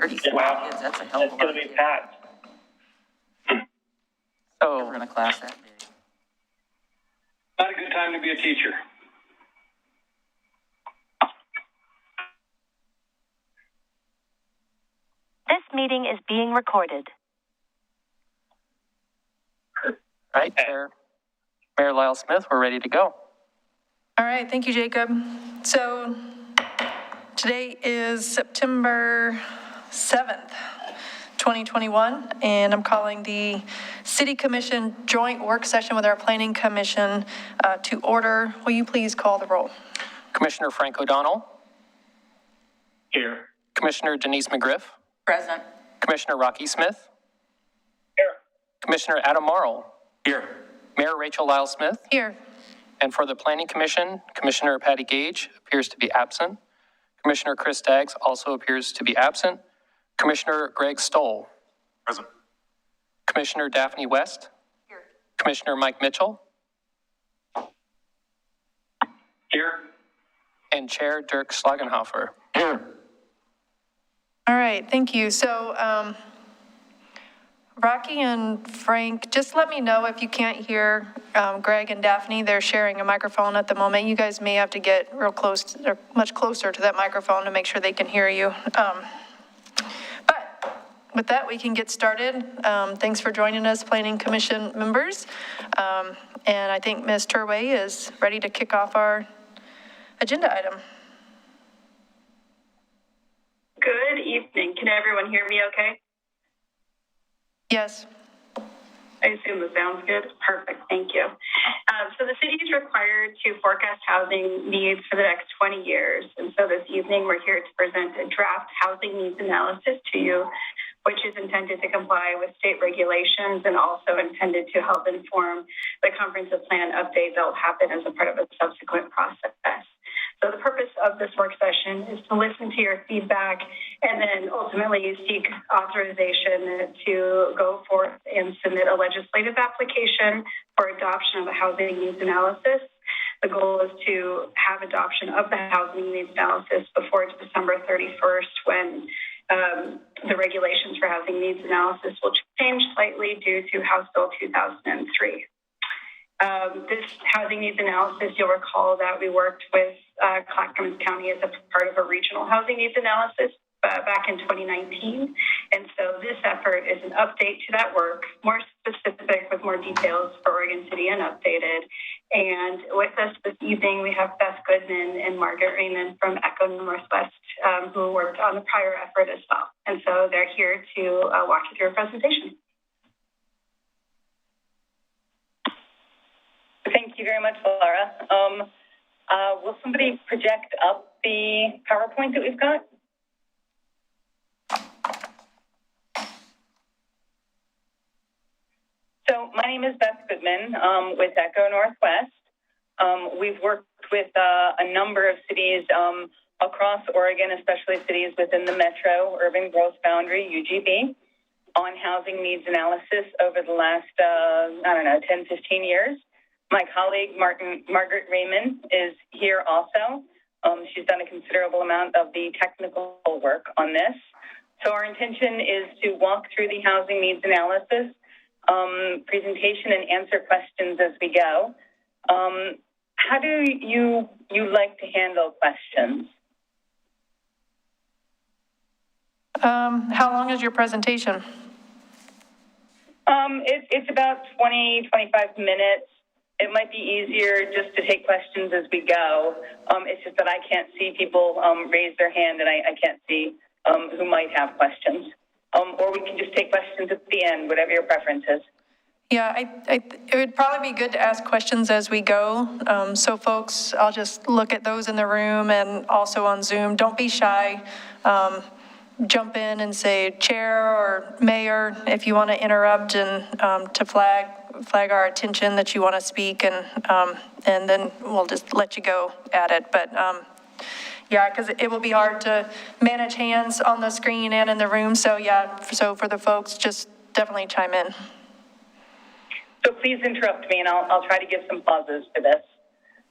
35 Wow. kids, that's a hell of a It's lot. going to be packed. So we're in a class that big. Not a good time to be a teacher. This meeting is being recorded. All right, Mayor Lyle Smith, we're ready to go. All right, thank you, Jacob. So today is September 7th, 2021, and I'm calling the City Commission joint work session with our Planning Commission to order. Will you please call the roll? Commissioner Frank O'Donnell, Here. Commissioner Denise McGriff, Present. Commissioner Rocky Smith, Here. Commissioner Adam Marl, Here. Mayor Rachel Lyle Smith, Here. and for the Planning Commission, Commissioner Patty Gage appears to be absent. Commissioner Chris Daggs also appears to be absent. Commissioner Greg Stoll, Present. Commissioner Daphne West, Here. Commissioner Mike Mitchell, Here. and Chair Dirk Schlagenhofer. Here. All right, thank you. So Rocky and Frank, just let me know if you can't hear Greg and Daphne. They're sharing a microphone at the moment. You guys may have to get real close or much closer to that microphone to make sure they can hear you. But with that, we can get started. Thanks for joining us, Planning Commission members. And I think Ms. Turway is ready to kick off our agenda item. Good evening. Can everyone hear me okay? Yes. I assume the sound's good. Perfect. Thank you. So the city is required to forecast housing needs for the next 20 years. And so this evening, we're here to present a draft housing needs analysis to you, which is intended to comply with state regulations and also intended to help inform the comprehensive plan update that will happen as a part of a subsequent process. So the purpose of this work session is to listen to your feedback and then ultimately seek authorization to go forth and submit a legislative application for adoption of a housing needs analysis. The goal is to have adoption of the housing needs analysis before December 31st, when the regulations for housing needs analysis will change slightly due to House Bill 2003. This housing needs analysis, you'll recall that we worked with Clackamas County as a part of a regional housing needs analysis back in 2019. And so this effort is an update to that work, more specific with more details for Oregon City and updated. And with us this evening, we have Beth Goodman and Margaret Raymond from ECHO Northwest, who worked on the prior effort as well. And so they're here to walk you through a presentation. Thank you very much, Laura. Will somebody project up the PowerPoint that we've got? So my name is Beth Goodman with ECHO Northwest. We've worked with a number of cities across Oregon, especially cities within the Metro Urban Growth Boundary, UGB, on housing needs analysis over the last, 10, 15 years. My colleague, Margaret Raymond, is here also. She's done a considerable amount of the technical work on this. So our intention is to walk through the housing needs analysis presentation and answer questions as we go. How do you like to handle questions? How long is your presentation? It's about 20, 25 minutes. It might be easier just to take questions as we go. It's just that I can't see people raise their hand, and I can't see who might have questions. Or we can just take questions at the end, whatever your preference is. Yeah, it would probably be good to ask questions as we go. So folks, I'll just look at those in the room and also on Zoom. Don't be shy. Jump in and say chair or mayor if you want to interrupt and to flag our attention that you want to speak, and then we'll just let you go at it. But yeah, because it will be hard to manage hands on the screen and in the room. So yeah, so for the folks, just definitely chime in. So please interrupt me, and I'll try to give some pauses for this.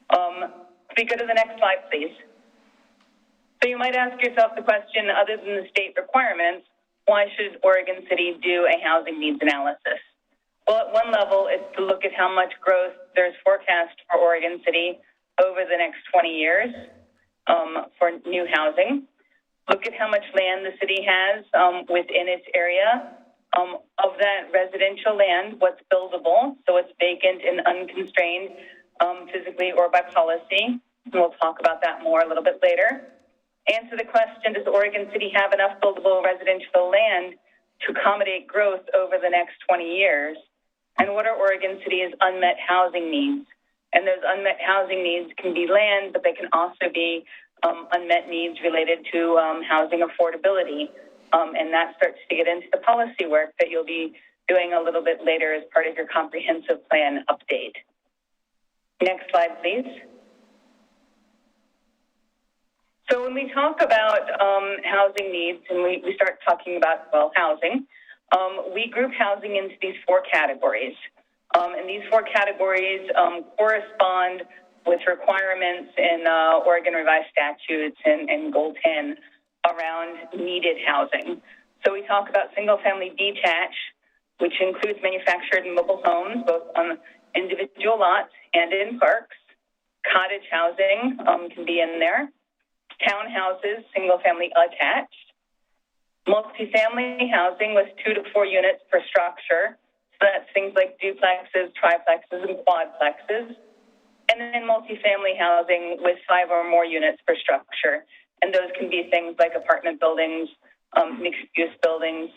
Could we go to the next slide, please? So you might ask yourself the question, other than the state requirements, why should Oregon City do a housing needs analysis? Well, at one level, it's to look at how much growth there's forecast for Oregon City over the next 20 years for new housing. Look at how much land the city has within its area. Of that residential land, what's buildable, so it's vacant and unconstrained physically or by policy. And we'll talk about that more a little bit later. Answer the question, does Oregon City have enough buildable residential land to accommodate growth over the next 20 years? And what are Oregon City's unmet housing needs? And those unmet housing needs can be land, but they can also be unmet needs related to housing affordability. And that starts to get into the policy work that you'll be doing a little bit later as part of your comprehensive plan update. Next slide, please. So when we talk about housing needs and we start talking about, well, housing, we group housing into these four categories. And these four categories correspond with requirements in Oregon Revised Statutes and Goal 10 around needed housing. So we talk about single-family detached, which includes manufactured and mobile homes, both on individual lots and in parks. Cottage housing can be in there. Townhouses, single-family attached. Multifamily housing with 2 to 4 units per structure. So that's things like duplexes, triplexes, and quadplexes. And then multifamily housing with 5 or more units per structure. And those can be things like apartment buildings, mixed-use buildings,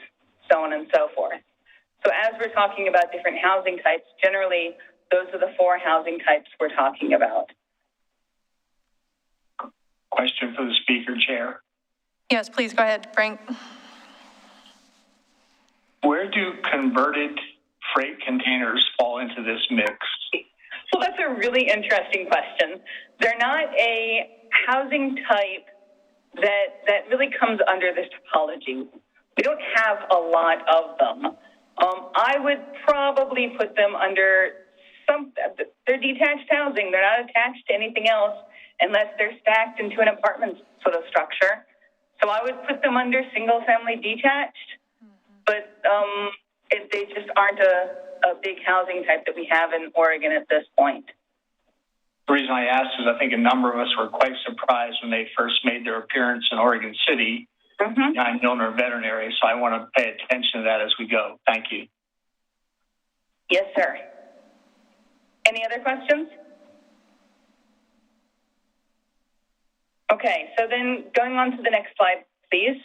so on and so forth. So as we're talking about different housing types, generally, those are the four housing types we're talking about. Question for the speaker, Chair. Yes, please go ahead, Frank. Where do converted freight containers fall into this mix? Well, that's a really interesting question. They're not a housing type that really comes under this topology. We don't have a lot of them. I would probably put them under they're detached housing. They're not attached to anything else unless they're stacked into an apartment sort of structure. So I would put them under single-family detached, but they just aren't a big housing type that we have in Oregon at this point. The reason I asked is I think a number of us were quite surprised when they first made their appearance in Oregon City, behind Milner Veterinary, so I want to pay attention to that as we go. Thank you. Yes, sir. Any other questions? Okay, so then going on to the next slide, please.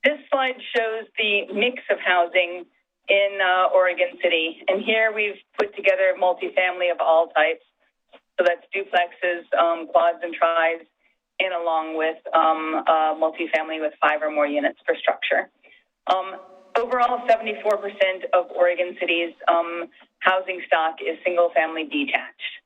This slide shows the mix of housing in Oregon City. And here we've put together multifamily of all types. So that's duplexes, quads and tris, and along with multifamily with 5 or more units per structure. Overall, 74% of Oregon City's housing stock is single-family detached.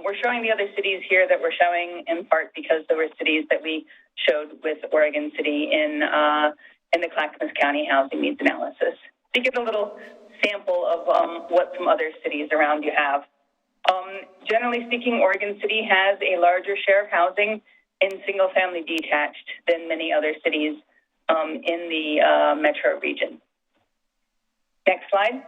We're showing the other cities here that we're showing in part because there were cities that we showed with Oregon City in the Clackamas County Housing Needs Analysis. To get a little sample of what some other cities around you have. Generally speaking, Oregon City has a larger share of housing in single-family detached than many other cities in the metro region. Next slide.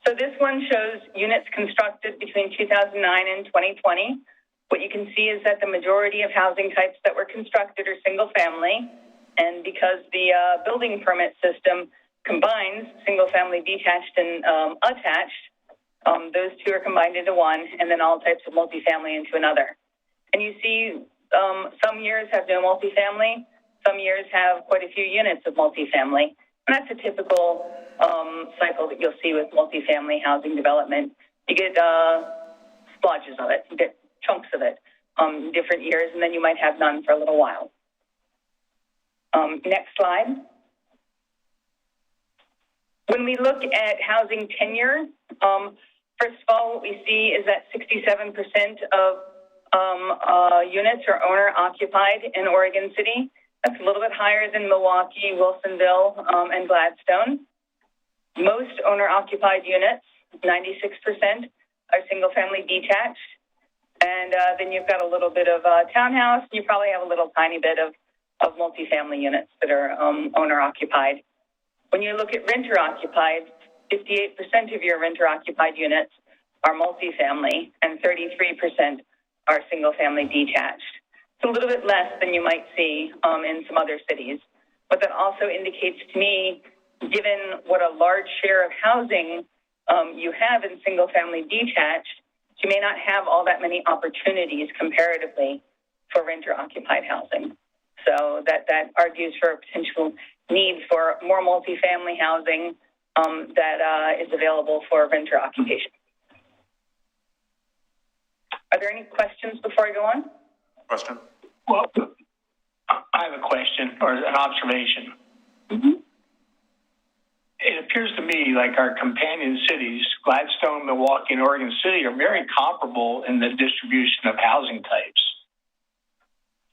So this one shows units constructed between 2009 and 2020. What you can see is that the majority of housing types that were constructed are single-family, and because the building permit system combines single-family detached and attached, those two are combined into one, and then all types of multifamily into another. And you see some years have no multifamily, some years have quite a few units of multifamily. And that's a typical cycle that you'll see with multifamily housing development. You get splotches of it, you get chunks of it different years, and then you might have none for a little while. Next slide. When we look at housing tenure, first of all, what we see is that 67% of units are owner-occupied in Oregon City. That's a little bit higher than Milwaukee, Wilsonville, and Gladstone. Most owner-occupied units, 96%, are single-family detached. And then you've got a little bit of townhouse. You probably have a little tiny bit of of multifamily units that are owner occupied. When you look at renter occupied, 58% of your renter occupied units are multifamily and 33% are single family detached. It's a little bit less than you might see in some other cities. But that also indicates to me, given what a large share of housing you have in single family detached, you may not have all that many opportunities comparatively for renter occupied housing. So that argues for a potential need for more multifamily housing that is available for renter occupation. Are there any questions before I go on? Question? Well, I have a question or an observation. Mm-hmm. It appears to me like our companion cities, Gladstone, Milwaukee, and Oregon City, are very comparable in the distribution of housing types.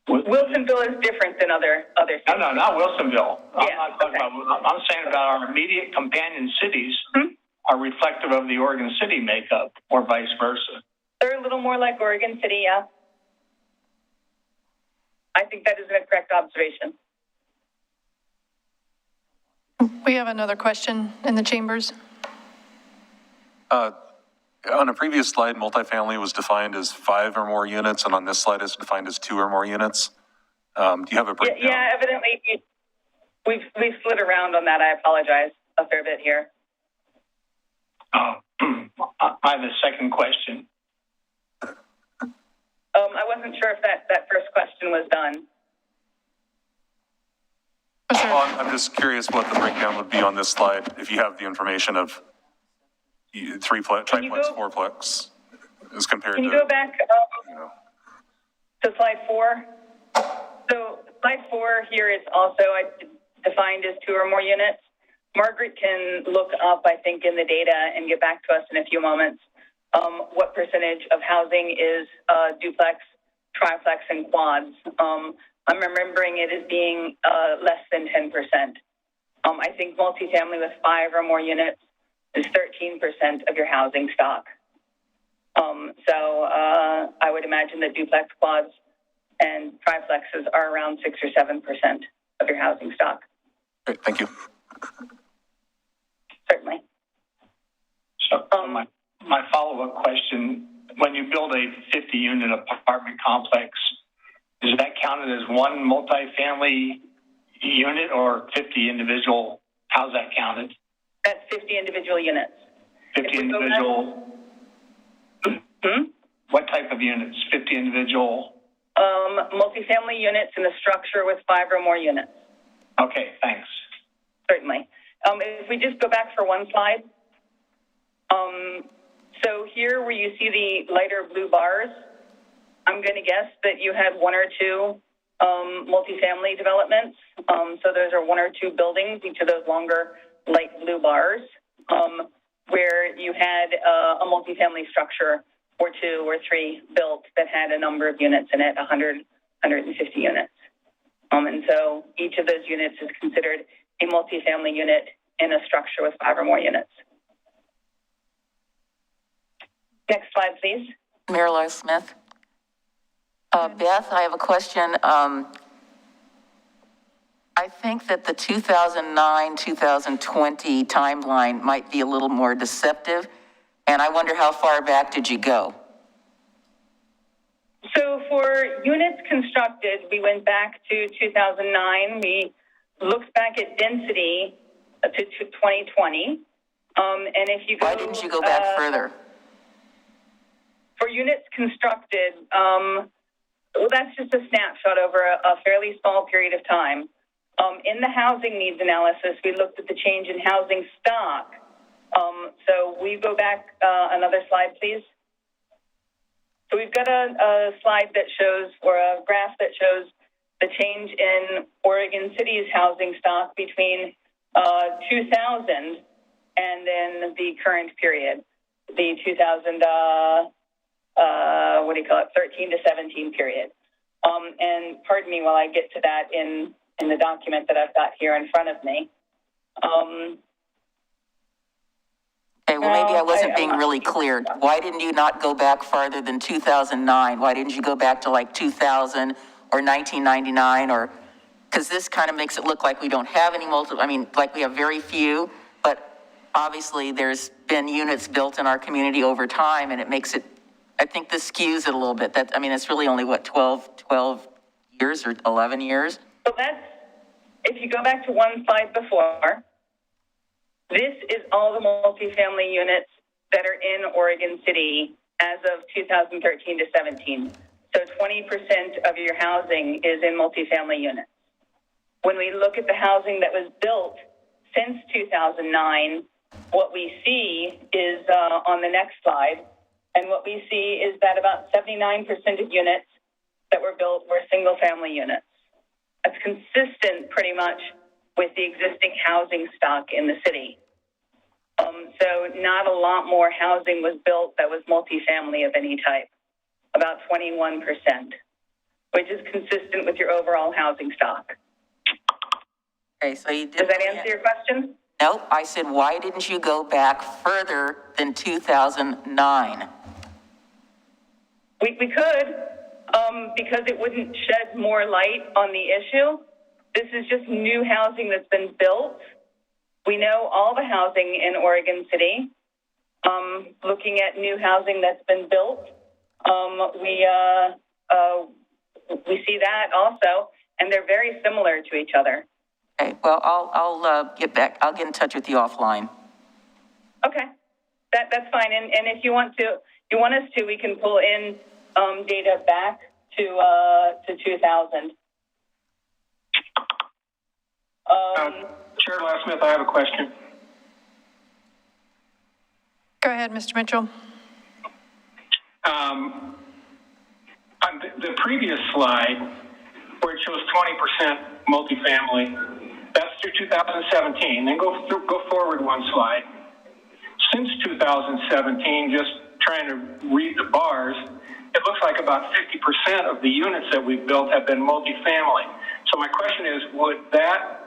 Wilsonville is different than other cities. No, not Wilsonville. I'm Yeah, not talking okay. about. I'm saying about our immediate companion cities are reflective of the Oregon City makeup, or vice versa. They're a little more like Oregon City, yeah. I think that is a correct observation. We have another question in the chambers. On a previous slide, multifamily was defined as 5 or more units, and on this slide it's defined as 2 or more units. Do you have a breakdown? Yeah, evidently we've slid around on that. I apologize a fair bit here. I have a second question. I wasn't sure if that first question was done. Well, I'm just curious what the breakdown would be on this slide, if you have the information of triplex, fourplex, as compared to... Can you go back to slide 4? So slide 4 here is also defined as 2 or more units. Margaret can look up, I think, in the data and get back to us in a few moments what percentage of housing is duplex, triplex, and quads. I'm remembering it as being less than 10%. I think multifamily with 5 or more units is 13% of your housing stock. So I would imagine that duplex, quads, and triplexes are around 6 or 7% of your housing stock. Great, thank you. Certainly. So my follow-up question, when you build a 50-unit apartment complex, is that counted as one multifamily unit or 50 individual? How's that counted? That's 50 individual units. 50 individual. What type of units? 50 individual. Multifamily units in a structure with 5 or more units. Okay, thanks. Certainly. If we just go back for one slide. So here where you see the lighter blue bars, I'm going to guess that you had 1 or 2 multifamily developments. So those are 1 or 2 buildings, each of those longer light blue bars, where you had a multifamily structure or 2 or 3 built that had a number of units in it, 100, 150 units. And so each of those units is considered a multifamily unit in a structure with 5 or more units. Next slide, please. Mayor Lois Smith. Beth, I have a question. I think that the 2009-2020 timeline might be a little more deceptive, and I wonder how far back did you go? So for units constructed, we went back to 2009. We looked back at density to 2020. And if you go... Why didn't you go back further? For units constructed, well, that's just a snapshot over a fairly small period of time. In the housing needs analysis, we looked at the change in housing stock. So we go back another slide, please. So we've got a slide that shows, or a graph that shows the change in Oregon City's housing stock between 2000 and then the current period, the 13 to 17 period. And pardon me while I get to that in the document that I've got here in front of me. Okay, well, maybe I wasn't being really clear. Why didn't you not go back farther than 2009? Why didn't you go back to like 2000 or 1999 or because this kind of makes it look like we don't have any like we have very few, but obviously there's been units built in our community over time, and it makes it, I think this skews it a little bit. It's really only, what, 12 years or 11 years? So that's, if you go back to one slide before, this is all the multifamily units that are in Oregon City as of 2013 to 17. So 20% of your housing is in multifamily units. When we look at the housing that was built since 2009, what we see is on the next slide, and what we see is that about 79% of units that were built were single-family units. That's consistent pretty much with the existing housing stock in the city. So not a lot more housing was built that was multifamily of any type, about 21%, which is consistent with your overall housing stock. Okay, so you did. Does that answer your question? Nope, I said, why didn't you go back further than 2009? We could, because it wouldn't shed more light on the issue. This is just new housing that's been built. We know all the housing in Oregon City. Looking at new housing that's been built, we see that also, and they're very similar to each other. Okay, well, I'll get back. I'll get in touch with you offline. Okay, that's fine. And if you want us to, we can pull in data back to 2000. Chair Glassmith, I have a question. Go ahead, Mr. Mitchell. On the previous slide, where it shows 20% multifamily, that's through 2017. Then go forward one slide. Since 2017, just trying to read the bars, it looks like about 50% of the units that we've built have been multifamily. So my question is, would that,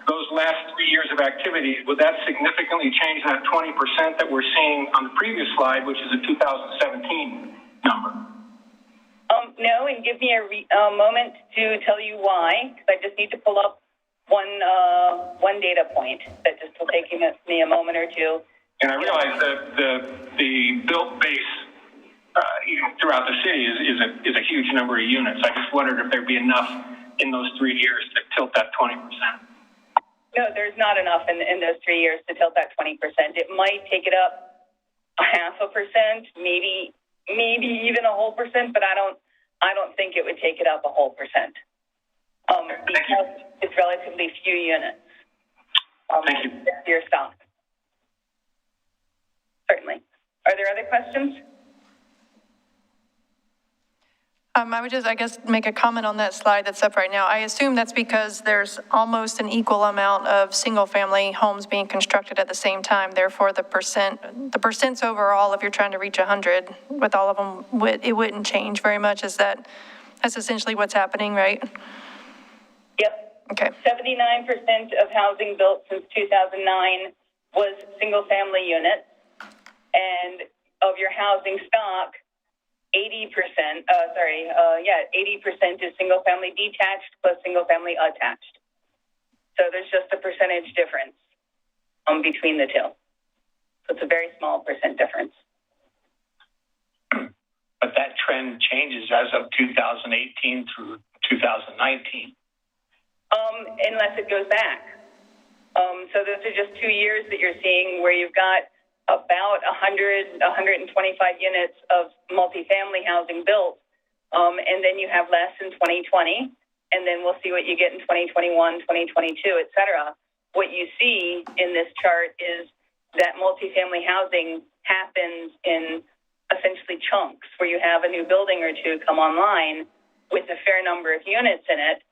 those last 3 years of activity, would that significantly change that 20% that we're seeing on the previous slide, which is a 2017 number? No, and give me a moment to tell you why, because I just need to pull up one data point. That just will take me a moment or two. And I realize that the built base even throughout the city is a huge number of units. I just wondered if there'd be enough in those 3 years to tilt that 20%. No, there's not enough in those 3 years to tilt that 20%. It might take it up 0.5%, maybe even a whole percent, but I don't think it would take it up a whole percent. Because it's relatively few units. Thank you. Your stock. Certainly. Are there other questions? I would just, I guess, make a comment on that slide that's up right now. I assume that's because there's almost an equal amount of single-family homes being constructed at the same time. Therefore, the percents overall, if you're trying to reach 100 with all of them, it wouldn't change very much. That's essentially what's happening, right? Yep. Okay. 79% of housing built since 2009 was single-family units, and of your housing stock, 80% is single-family detached plus single-family attached. So there's just a percentage difference between the two. So it's a very small percent difference. But that trend changes as of 2018 through 2019. Unless it goes back. So those are just 2 years that you're seeing where you've got about 125 units of multifamily housing built, and then you have less in 2020, and then we'll see what you get in 2021, 2022, et cetera. What you see in this chart is that multifamily housing happens in essentially chunks, where you have a new building or two come online with a fair number of units in it,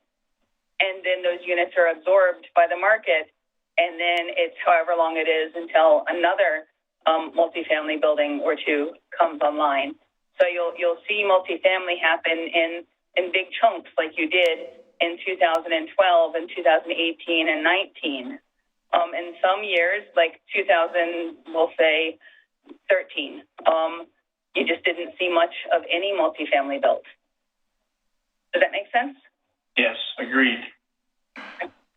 and then those units are absorbed by the market, and then it's however long it is until another multifamily building or two comes online. So you'll see multifamily happen in big chunks like you did in 2012 and 2018 and 19. In some years, like 2000, we'll say 13, you just didn't see much of any multifamily built. Does that make sense? Yes, agreed.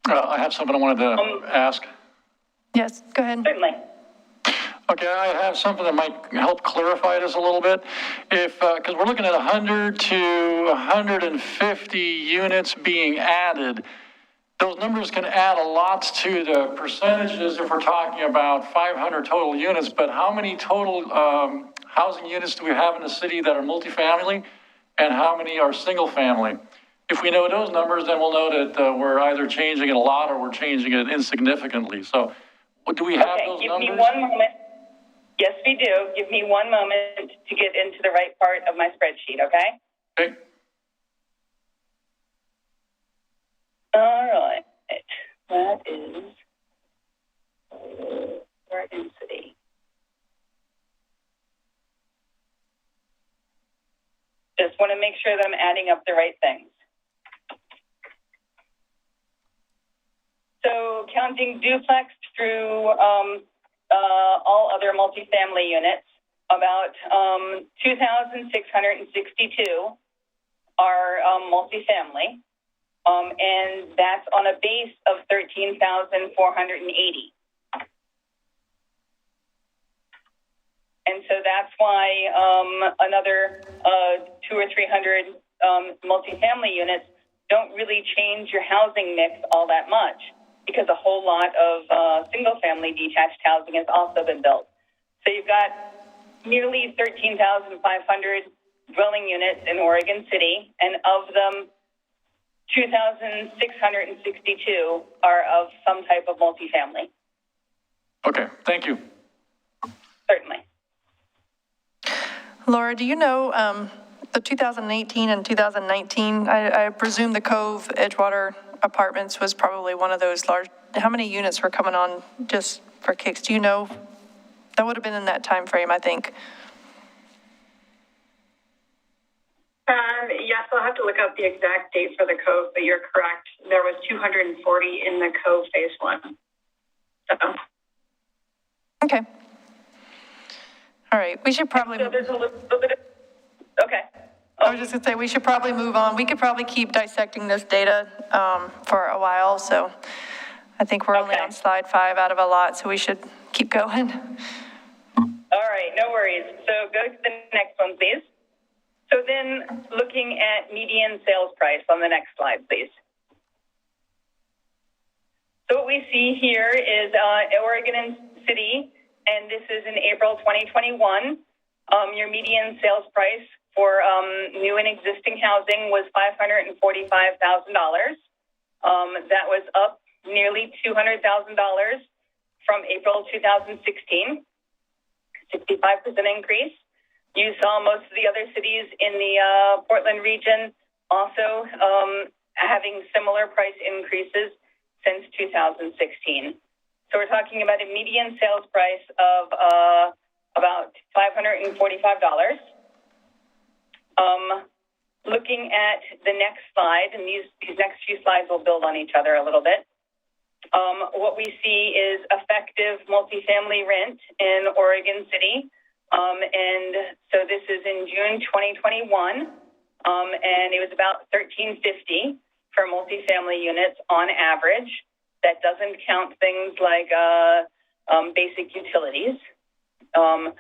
I have something I wanted to ask. Yes, go ahead. Certainly. Okay, I have something that might help clarify this a little bit. If, because we're looking at 100 to 150 units being added, those numbers can add a lot to the percentages if we're talking about 500 total units, but how many total housing units do we have in the city that are multifamily, and how many are single family? If we know those numbers, then we'll know that we're either changing it a lot or we're changing it insignificantly. So do we have those numbers? Give me one moment. Yes, we do. Give me one moment to get into the right part of my spreadsheet, okay? Okay. All right. That is Oregon City. Just want to make sure that I'm adding up the right things. So counting duplex through all other multifamily units, about 2,662 are multifamily, and that's on a base of 13,480. And so that's why another 200 or 300 multifamily units don't really change your housing mix all that much, because a whole lot of single-family detached housing has also been built. So you've got nearly 13,500 dwelling units in Oregon City, and of them, 2,662 are of some type of multifamily. Okay, thank you. Certainly. Laura, do you know the 2018 and 2019, I presume the Cove Edgewater Apartments was probably one of those large, how many units were coming on just for kicks? Do you know? That would have been in that time frame, I think. Yes, I'll have to look up the exact date for the Cove, but you're correct. There was 240 in the Cove phase 1. So. Okay. All right, we should probably. So there's a little bit of, okay. I was just gonna say, we should probably move on. We could probably keep dissecting this data for a while, so I think we're only on slide 5 out of a lot, so we should keep going. All right, no worries. So go to the next one, please. So then looking at median sales price on the next slide, please. So what we see here is Oregon City, and this is in April 2021. Your median sales price for new and existing housing was $545,000. That was up nearly $200,000 from April 2016, 65% increase. You saw most of the other cities in the Portland region also having similar price increases since 2016. So we're talking about a median sales price of about $545. Looking at the next slide, and these next few slides will build on each other a little bit. What we see is effective multifamily rent in Oregon City. And so this is in June 2021, and it was about $1,350 for multifamily units on average. That doesn't count things like basic utilities. So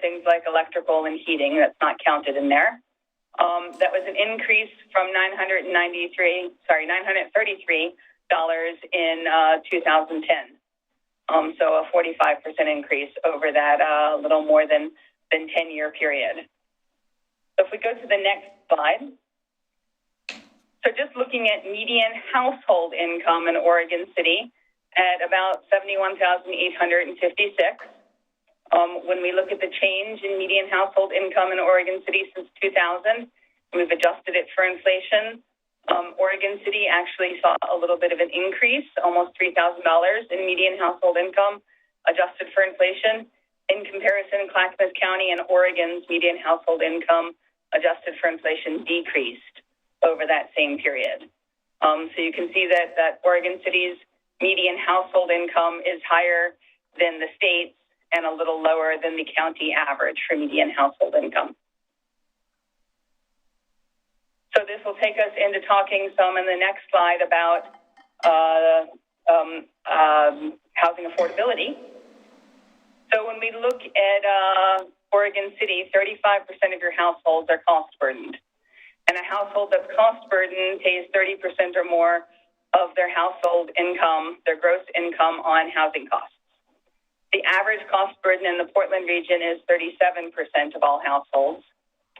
things like electrical and heating, that's not counted in there. That was an increase from $933 in 2010. So a 45% increase over that little more than 10-year period. So if we go to the next slide. So just looking at median household income in Oregon City at about $71,856. When we look at the change in median household income in Oregon City since 2000, we've adjusted it for inflation. Oregon City actually saw a little bit of an increase, almost $3,000 in median household income, adjusted for inflation. In comparison, Clackamas County and Oregon's median household income, adjusted for inflation, decreased over that same period. So you can see that Oregon City's median household income is higher than the state's and a little lower than the county average for median household income. So this will take us into talking some in the next slide about housing affordability. So when we look at Oregon City, 35% of your households are cost burdened. And a household that's cost burdened pays 30% or more of their household income, their gross income, on housing costs. The average cost burden in the Portland region is 37% of all households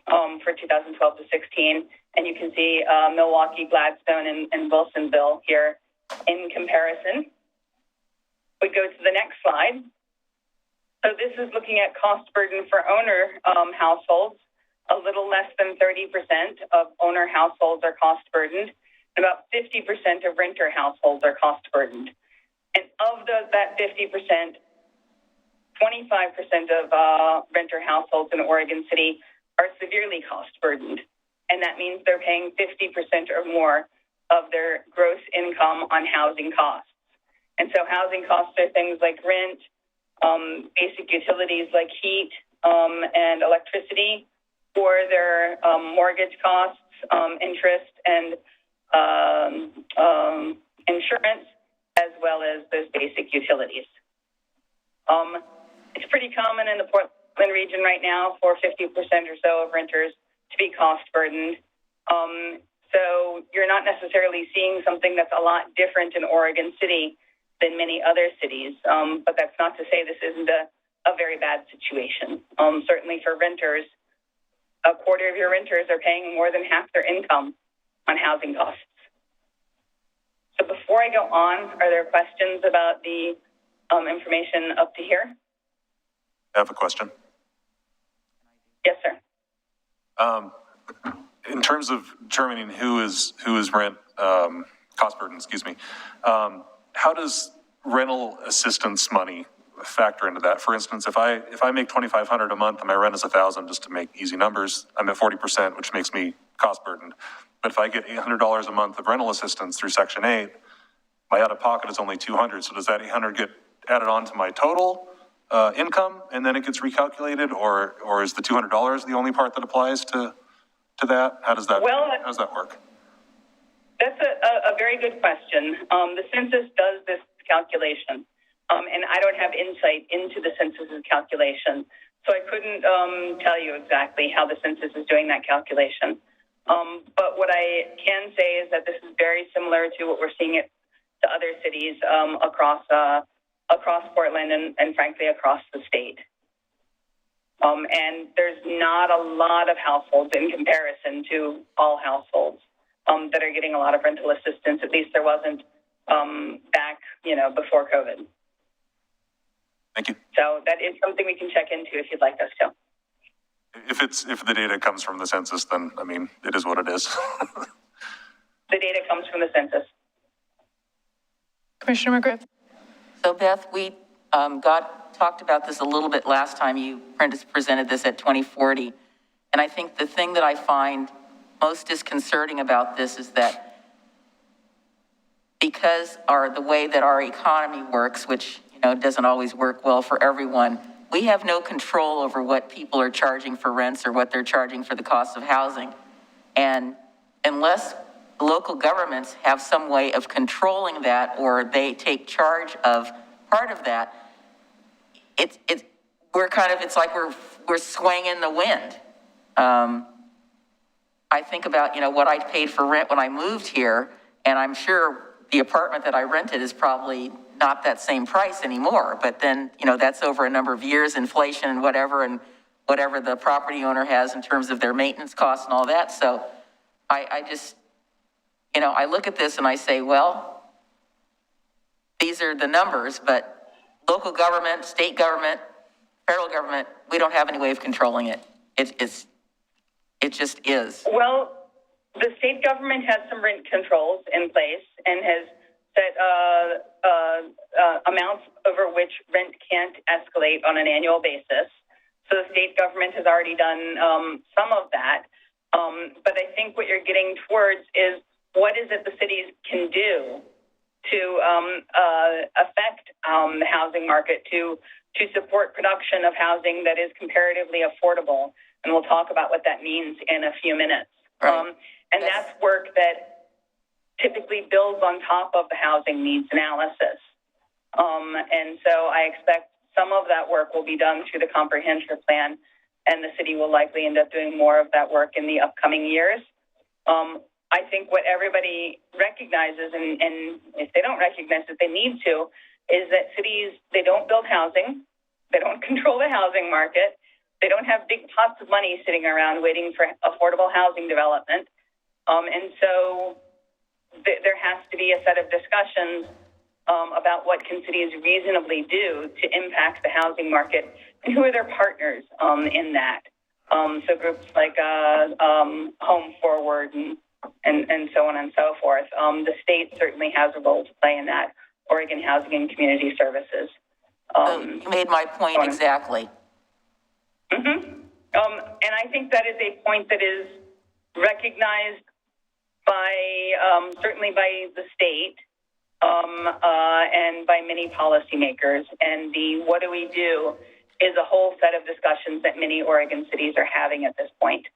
for 2012 to 16. And you can see Milwaukee, Gladstone, and Wilsonville here in comparison. We go to the next slide. So this is looking at cost burden for owner households. A little less than 30% of owner households are cost burdened, and about 50% of renter households are cost burdened. And of that 50%, 25% of renter households in Oregon City are severely cost burdened. And that means they're paying 50% or more of their gross income on housing costs. And so housing costs are things like rent, basic utilities like heat and electricity, or their mortgage costs, interest, and insurance, as well as those basic utilities. It's pretty common in the Portland region right now for 50% or so of renters to be cost burdened. So you're not necessarily seeing something that's a lot different in Oregon City than many other cities. But that's not to say this isn't a very bad situation. Certainly for renters, a quarter of your renters are paying more than half their income on housing costs. So before I go on, are there questions about the information up to here? I have a question. Yes, sir. In terms of determining who is rent cost burden, how does rental assistance money factor into that? For instance, if I make $2,500 a month and my rent is $1,000, just to make easy numbers, I'm at 40%, which makes me cost burdened. But if I get $800 a month of rental assistance through Section 8, my out-of-pocket is only $200. So does that $800 get added on to my total income and then it gets recalculated, or is the $200 the only part that applies to that? How does that work? That's a very good question. The census does this calculation, and I don't have insight into the census's calculation, so I couldn't tell you exactly how the census is doing that calculation. But what I can say is that this is very similar to what we're seeing at the other cities across Portland and frankly across the state. And there's not a lot of households in comparison to all households that are getting a lot of rental assistance. At least there wasn't back, before COVID. Thank you. So that is something we can check into if you'd like us to. If the data comes from the census, then, it is what it is. The data comes from the census. Commissioner McGriff. So Beth, we talked about this a little bit last time you presented this at 2040. And I think the thing that I find most disconcerting about this is that because the way that our economy works, which doesn't always work well for everyone, we have no control over what people are charging for rents or what they're charging for the cost of housing. And unless local governments have some way of controlling that, or they take charge of part of that, it's like we're swaying in the wind. I think about, what I paid for rent when I moved here, and I'm sure the apartment that I rented is probably not that same price anymore. But then, that's over a number of years, inflation and whatever the property owner has in terms of their maintenance costs and all that. So I just, I look at this and I say, well, these are the numbers, but local government, state government, federal government, we don't have any way of controlling it. It just is. Well, the state government has some rent controls in place and has set amounts over which rent can't escalate on an annual basis. So the state government has already done some of that. But I think what you're getting towards is, what is it the cities can do to affect the housing market, to support production of housing that is comparatively affordable? And we'll talk about what that means in a few minutes. Right. And that's work that typically builds on top of the housing needs analysis. And so I expect some of that work will be done through the comprehensive plan, and the city will likely end up doing more of that work in the upcoming years. I think what everybody recognizes, and if they don't recognize that they need to, is that cities, they don't build housing, they don't control the housing market, they don't have big pots of money sitting around waiting for affordable housing development. And so there has to be a set of discussions about what can cities reasonably do to impact the housing market, and who are their partners in that. So groups like Home Forward and so on and so forth. The state certainly has a role to play in that. Oregon Housing and Community Services. You made my point exactly. And I think that is a point that is recognized by certainly by the state and by many policymakers. And the what do we do is a whole set of discussions that many Oregon cities are having at this point.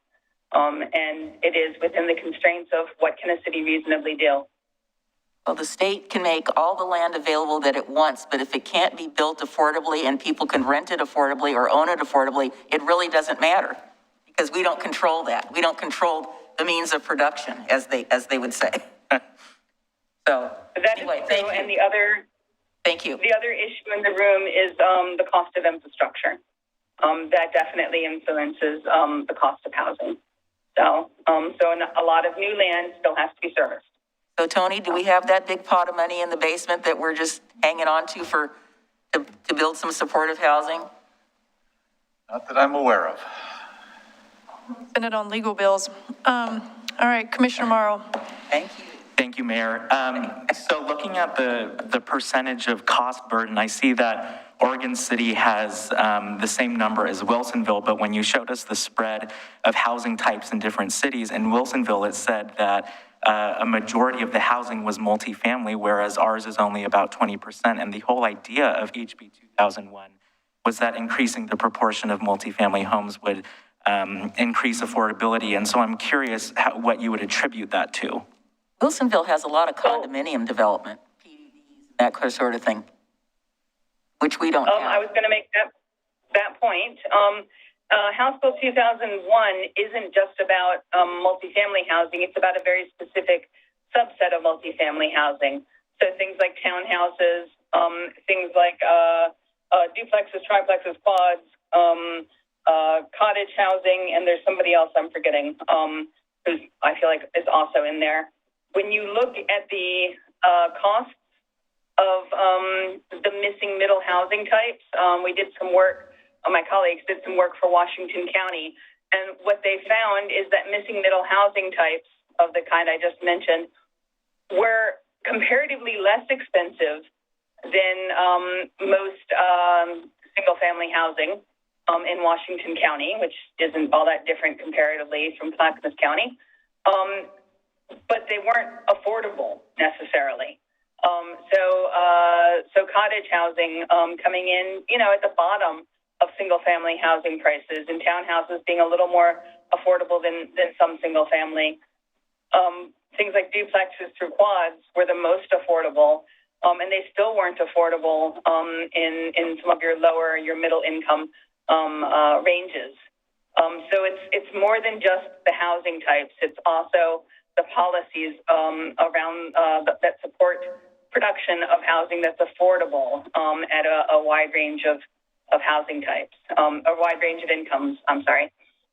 And it is within the constraints of what can a city reasonably do. Well, the state can make all the land available that it wants, but if it can't be built affordably and people can rent it affordably or own it affordably, it really doesn't matter, because we don't control that. We don't control the means of production, as they would say. So that anyway, is thank true. you. And the other issue in the room is the cost of infrastructure. That definitely influences the cost of housing. So a lot of new land still has to be serviced. So Tony, do we have that big pot of money in the basement that we're just hanging on to to build some supportive housing? Not that I'm aware of. Spend it on legal bills. All right, Commissioner Morrow. Thank you. Thank you, Mayor. So looking at the percentage of cost burden, I see that Oregon City has the same number as Wilsonville, but when you showed us the spread of housing types in different cities, in Wilsonville it said that a majority of the housing was multifamily, whereas ours is only about 20%. And the whole idea of HB 2001 was that increasing the proportion of multifamily homes would increase affordability. And so I'm curious what you would attribute that to. Wilsonville has a lot of condominium development, PDDs, that sort of thing, which we don't have. I was going to make that point. House Bill 2001 isn't just about multifamily housing. It's about a very specific subset of multifamily housing. So things like townhouses, things like duplexes, triplexes, quads, cottage housing, and there's somebody else I'm forgetting who I feel like is also in there. When you look at the costs of the missing middle housing types, we did some work. My colleagues did some work for Washington County, and what they found is that missing middle housing types of the kind I just mentioned were comparatively less expensive than most single-family housing in Washington County, which isn't all that different comparatively from Clackamas County, but they weren't affordable necessarily. So cottage housing coming in, at the bottom of single-family housing prices, and townhouses being a little more affordable than some single-family. Things like duplexes through quads were the most affordable, and they still weren't affordable in some of your middle-income ranges. So it's more than just the housing types. It's also the policies around that support production of housing that's affordable at a wide range of housing types, a wide range of incomes,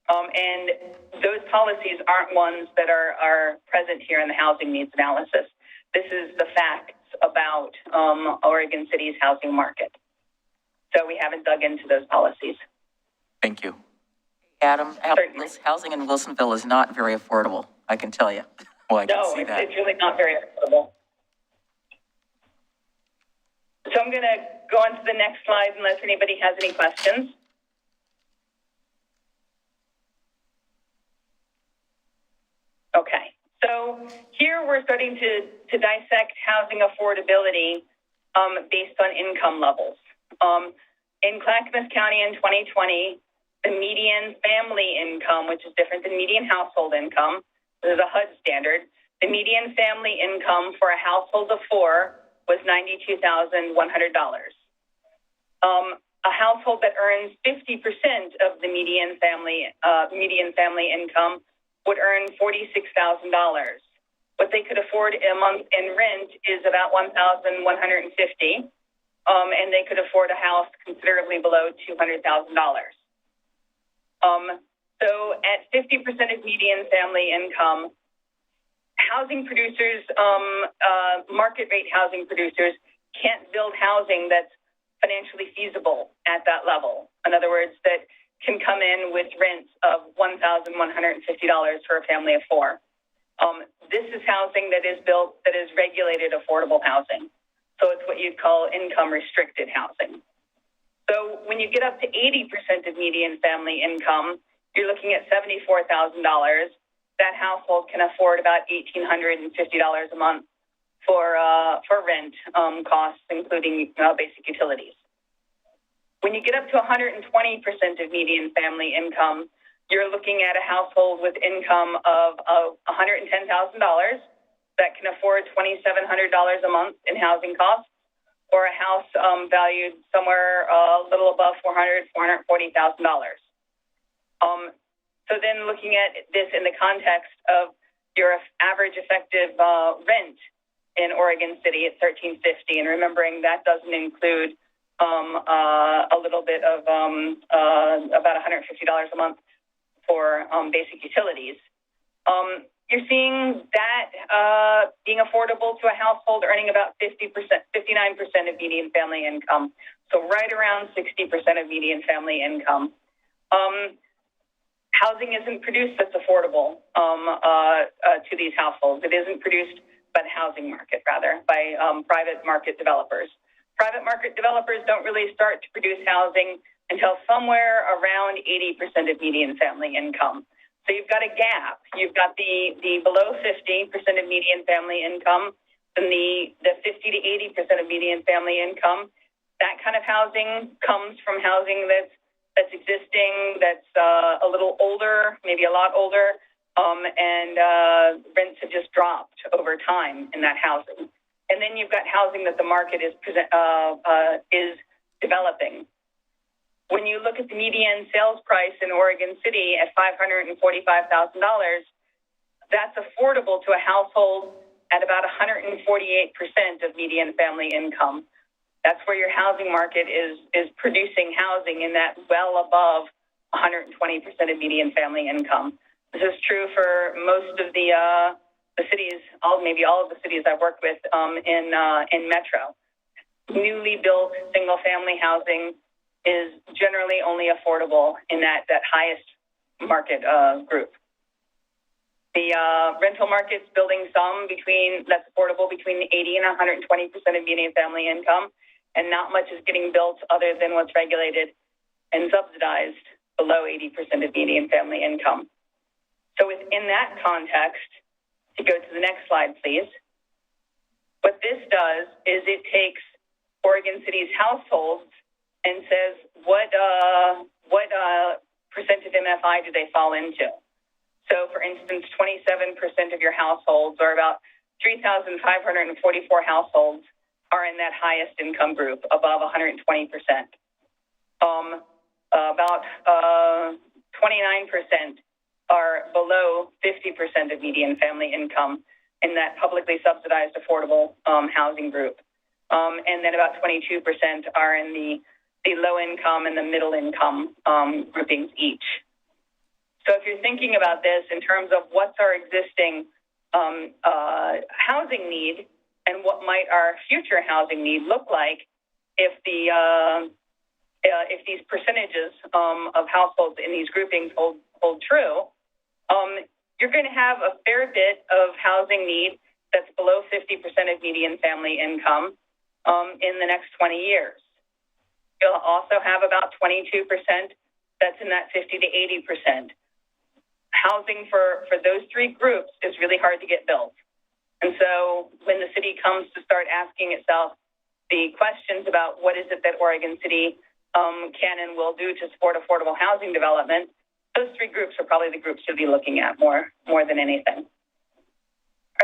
and those policies aren't ones that are present here in the housing needs analysis. This is the facts about Oregon City's housing market. So we haven't dug into those policies. Thank you. Adam, housing in Wilsonville is not very affordable, I can tell you. Well, I can see that. It's really not very affordable. So I'm going to go on to the next slide unless anybody has any questions. Okay, so here we're starting to dissect housing affordability based on income levels. In Clackamas County in 2020, the median family income, which is different than median household income, this is a HUD standard, the median family income for a household of four was $92,100. A household that earns 50% of the median family income would earn $46,000. What they could afford a month in rent is about $1,150, and they could afford a house considerably below $200,000. So at 50% of median family income, housing producers, market rate housing producers, can't build housing that's financially feasible at that level. In other words, that can come in with rents of $1,150 for a family of four. This is housing that is built, that is regulated affordable housing. So it's what you'd call income restricted housing. So when you get up to 80% of median family income, you're looking at $74,000. That household can afford about $1,850 a month for rent costs, including basic utilities. When you get up to 120% of median family income, you're looking at a household with income of $110,000 that can afford $2,700 a month in housing costs, or a house valued somewhere a little above $440,000. So then looking at this in the context of your average effective rent in Oregon City at $1,350, and remembering that doesn't include a little bit of about $150 a month for basic utilities. You're seeing that being affordable to a household earning about 59% of median family income. So right around 60% of median family income. Housing isn't produced that's affordable to these households. It isn't produced by the housing market, rather, by private market developers. Private market developers don't really start to produce housing until somewhere around 80% of median family income. So you've got a gap. You've got the below 50% of median family income and the 50 to 80% of median family income. That kind of housing comes from housing that's existing, that's a little older, maybe a lot older, and rents have just dropped over time in that housing. And then you've got housing that the market is developing. When you look at the median sales price in Oregon City at $545,000, that's affordable to a household at about 148% of median family income. That's where your housing market is producing housing in that well above 120% of median family income. This is true for most of the cities, maybe all of the cities I've worked with in Metro. Newly built single-family housing is generally only affordable in that highest market group. The rental market's building some that's affordable between 80 and 120% of median family income, and not much is getting built other than what's regulated and subsidized below 80% of median family income. So within that context, to go to the next slide, please. What this does is it takes Oregon City's households and says, what percent of MFI do they fall into? So, for instance, 27% of your households, or about 3,544 households, are in that highest income group, above 120%. About 29% are below 50% of median family income in that publicly subsidized affordable housing group. And then about 22% are in the low income and the middle income groupings each. So if you're thinking about this in terms of what's our existing housing need and what might our future housing need look like if these percentages of households in these groupings hold true, you're going to have a fair bit of housing need that's below 50% of median family income in the next 20 years. You'll also have about 22% that's in that 50 to 80%. Housing for those three groups is really hard to get built. And so when the city comes to start asking itself the questions about what is it that Oregon City can and will do to support affordable housing development, those three groups are probably the groups you'll be looking at more than anything.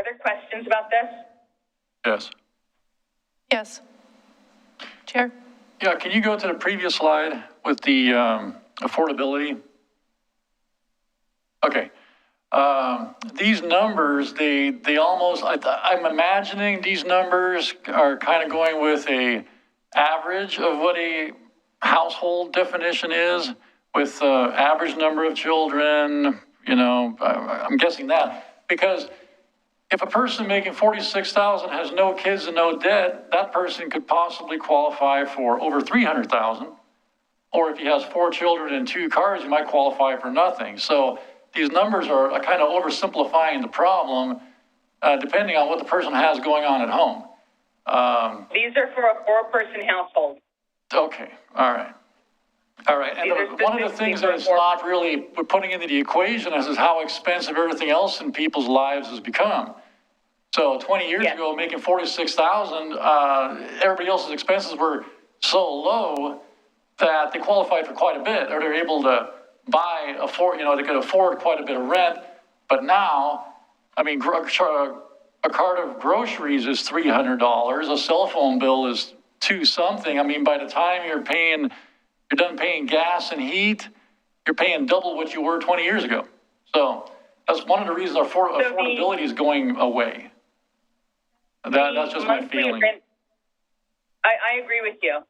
Are there questions about this? Yes. Yes. Chair? Yeah, can you go to the previous slide with the affordability? Okay. These numbers, they almost, I'm imagining these numbers are kind of going with a average of what a household definition is with average number of children, you know, I'm guessing that. Because if a person making $46,000 has no kids and no debt, that person could possibly qualify for over $300,000. Or if he has 4 children and 2 cars, he might qualify for nothing. So these numbers are kind of oversimplifying the problem, depending on what the person has going on at home. These are for a 4-person household. Okay, all right. All right, and one of the things that it's not really we're putting into the equation is how expensive everything else in people's lives has become. So 20 years ago, making $46,000, everybody else's expenses were so low that they qualified for quite a bit, or they're able to they could afford quite a bit of rent. But now, I mean, a cart of groceries is $300. A cell phone bill is $2 something. I mean, by the time you're done paying gas and heat, you're paying double what you were 20 years ago. So that's one of the reasons our affordability is going away. That's just my feeling. I agree with you.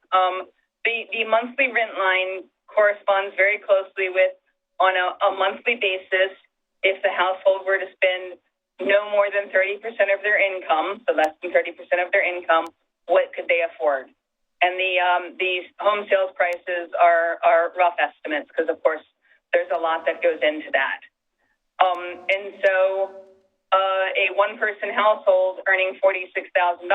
The monthly rent line corresponds very closely with, on a monthly basis, if the household were to spend no more than 30% of their income, so less than 30% of their income, what could they afford? And these home sales prices are rough estimates because, of course, there's a lot that goes into that. And so a 1-person household earning $46,000,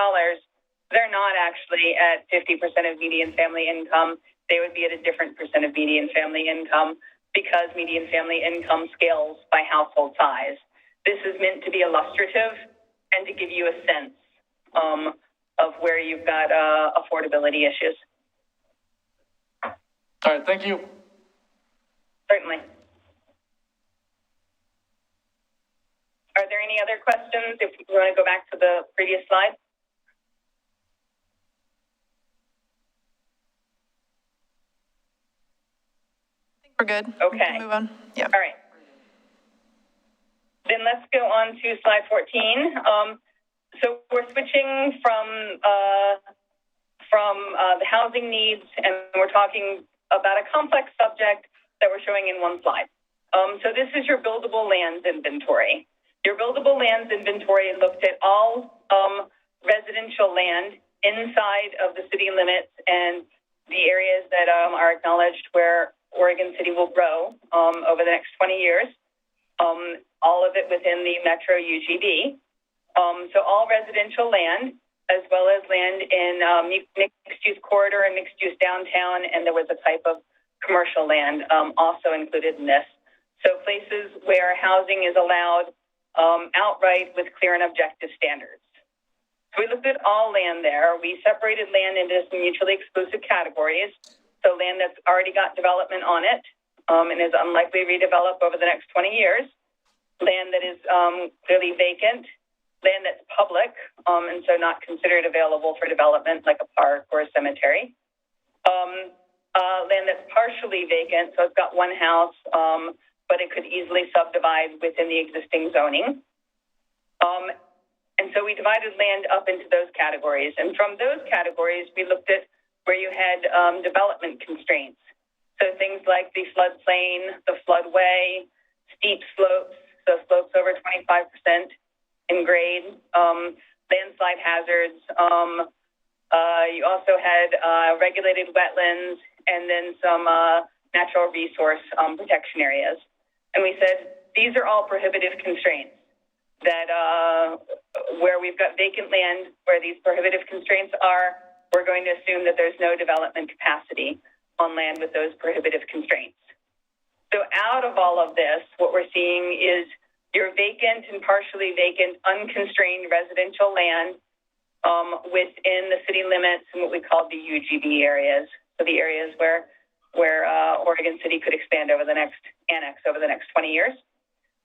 they're not actually at 50% of median family income. They would be at a different percent of median family income because median family income scales by household size. This is meant to be illustrative and to give you a sense of where you've got affordability issues. All right, thank you. Certainly. Are there any other questions? If you want to go back to the previous slide. We're good. Okay. We can move on. Yeah. All right. Then let's go on to slide 14. So we're switching from the housing needs, and we're talking about a complex subject that we're showing in one slide. So this is your buildable lands inventory. Your buildable lands inventory looked at all residential land inside of the city limits and the areas that are acknowledged where Oregon City will grow over the next 20 years, all of it within the Metro UGB. So all residential land, as well as land in mixed-use corridor and mixed-use downtown, and there was a type of commercial land also included in this. So places where housing is allowed outright with clear and objective standards. So we looked at all land there. We separated land into some mutually exclusive categories. So land that's already got development on it and is unlikely to redevelop over the next 20 years. Land that is clearly vacant. Land that's public and so not considered available for development like a park or a cemetery. Land that's partially vacant, so it's got one house, but it could easily subdivide within the existing zoning. And so we divided land up into those categories. And from those categories, we looked at where you had development constraints. So things like the floodplain, the floodway, steep slopes, so slopes over 25% in grade, landslide hazards. You also had regulated wetlands and then some natural resource protection areas. And we said, these are all prohibitive constraints that where we've got vacant land, where these prohibitive constraints are, we're going to assume that there's no development capacity on land with those prohibitive constraints. So out of all of this, what we're seeing is your vacant and partially vacant, unconstrained residential land within the city limits and what we call the UGB areas. So the areas where Oregon City could expand over the next 20 years.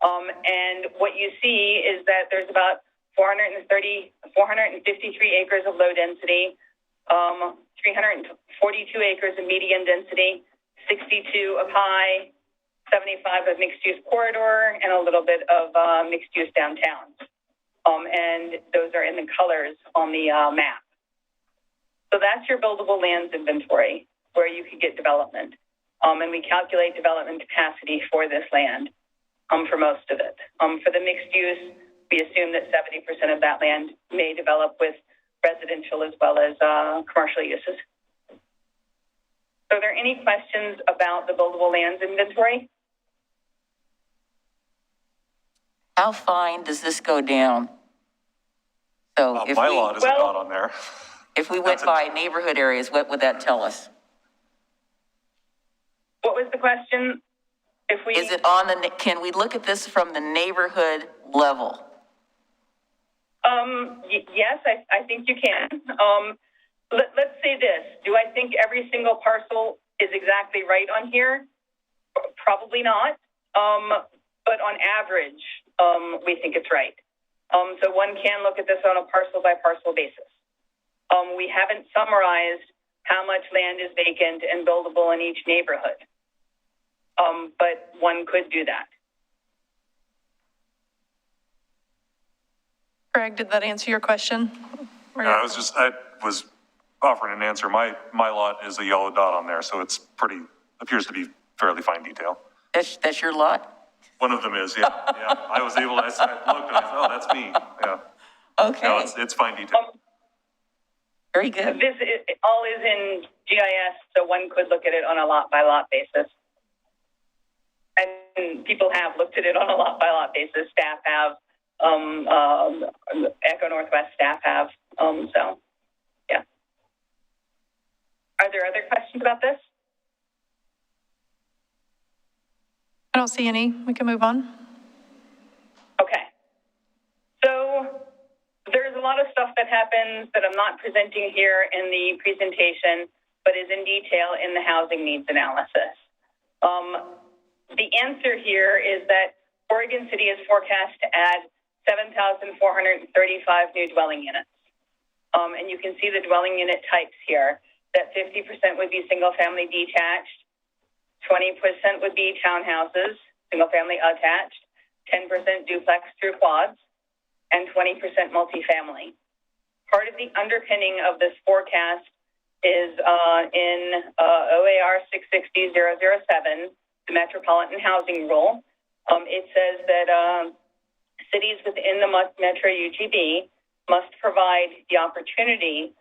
And what you see is that there's about 453 acres of low density, 342 acres of medium density, 62 of high, 75 of mixed use corridor, and a little bit of mixed use downtown. And those are in the colors on the map. So that's your buildable lands inventory where you could get development. And we calculate development capacity for this land for most of it. For the mixed use, we assume that 70% of that land may develop with residential as well as commercial uses. So are there any questions about the buildable lands inventory? How fine does this go down? So if My we, lot is not on there. if we went by neighborhood areas, what would that tell us? What was the question? If we, Is it on the, can we look at this from the neighborhood level? Yes, I think you can. Let's say this. Do I think every single parcel is exactly right on here? Probably not. But on average, we think it's right. So one can look at this on a parcel by parcel basis. We haven't summarized how much land is vacant and buildable in each neighborhood. But one could do that. Greg, did that answer your question? I was offering an answer. My lot is a yellow dot on there, so it's appears to be fairly fine detail. That's your lot? One of them is, yeah. Yeah. I looked and I said, oh, that's me. Yeah. Okay. No, it's fine detail. Very good. This all is in GIS, so one could look at it on a lot by lot basis. And people have looked at it on a lot by lot basis. Staff have, Echo Northwest staff have, so, yeah. Are there other questions about this? I don't see any. We can move on. Okay. So there's a lot of stuff that happens that I'm not presenting here in the presentation, but is in detail in the housing needs analysis. The answer here is that Oregon City is forecast to add 7,435 new dwelling units. And you can see the dwelling unit types here, that 50% would be single family detached, 20% would be townhouses, single family attached, 10% duplex through quads, and 20% multifamily. Part of the underpinning of this forecast is in OAR 660-007, the Metropolitan Housing Rule. It says that cities within the Metro UTB must provide the opportunity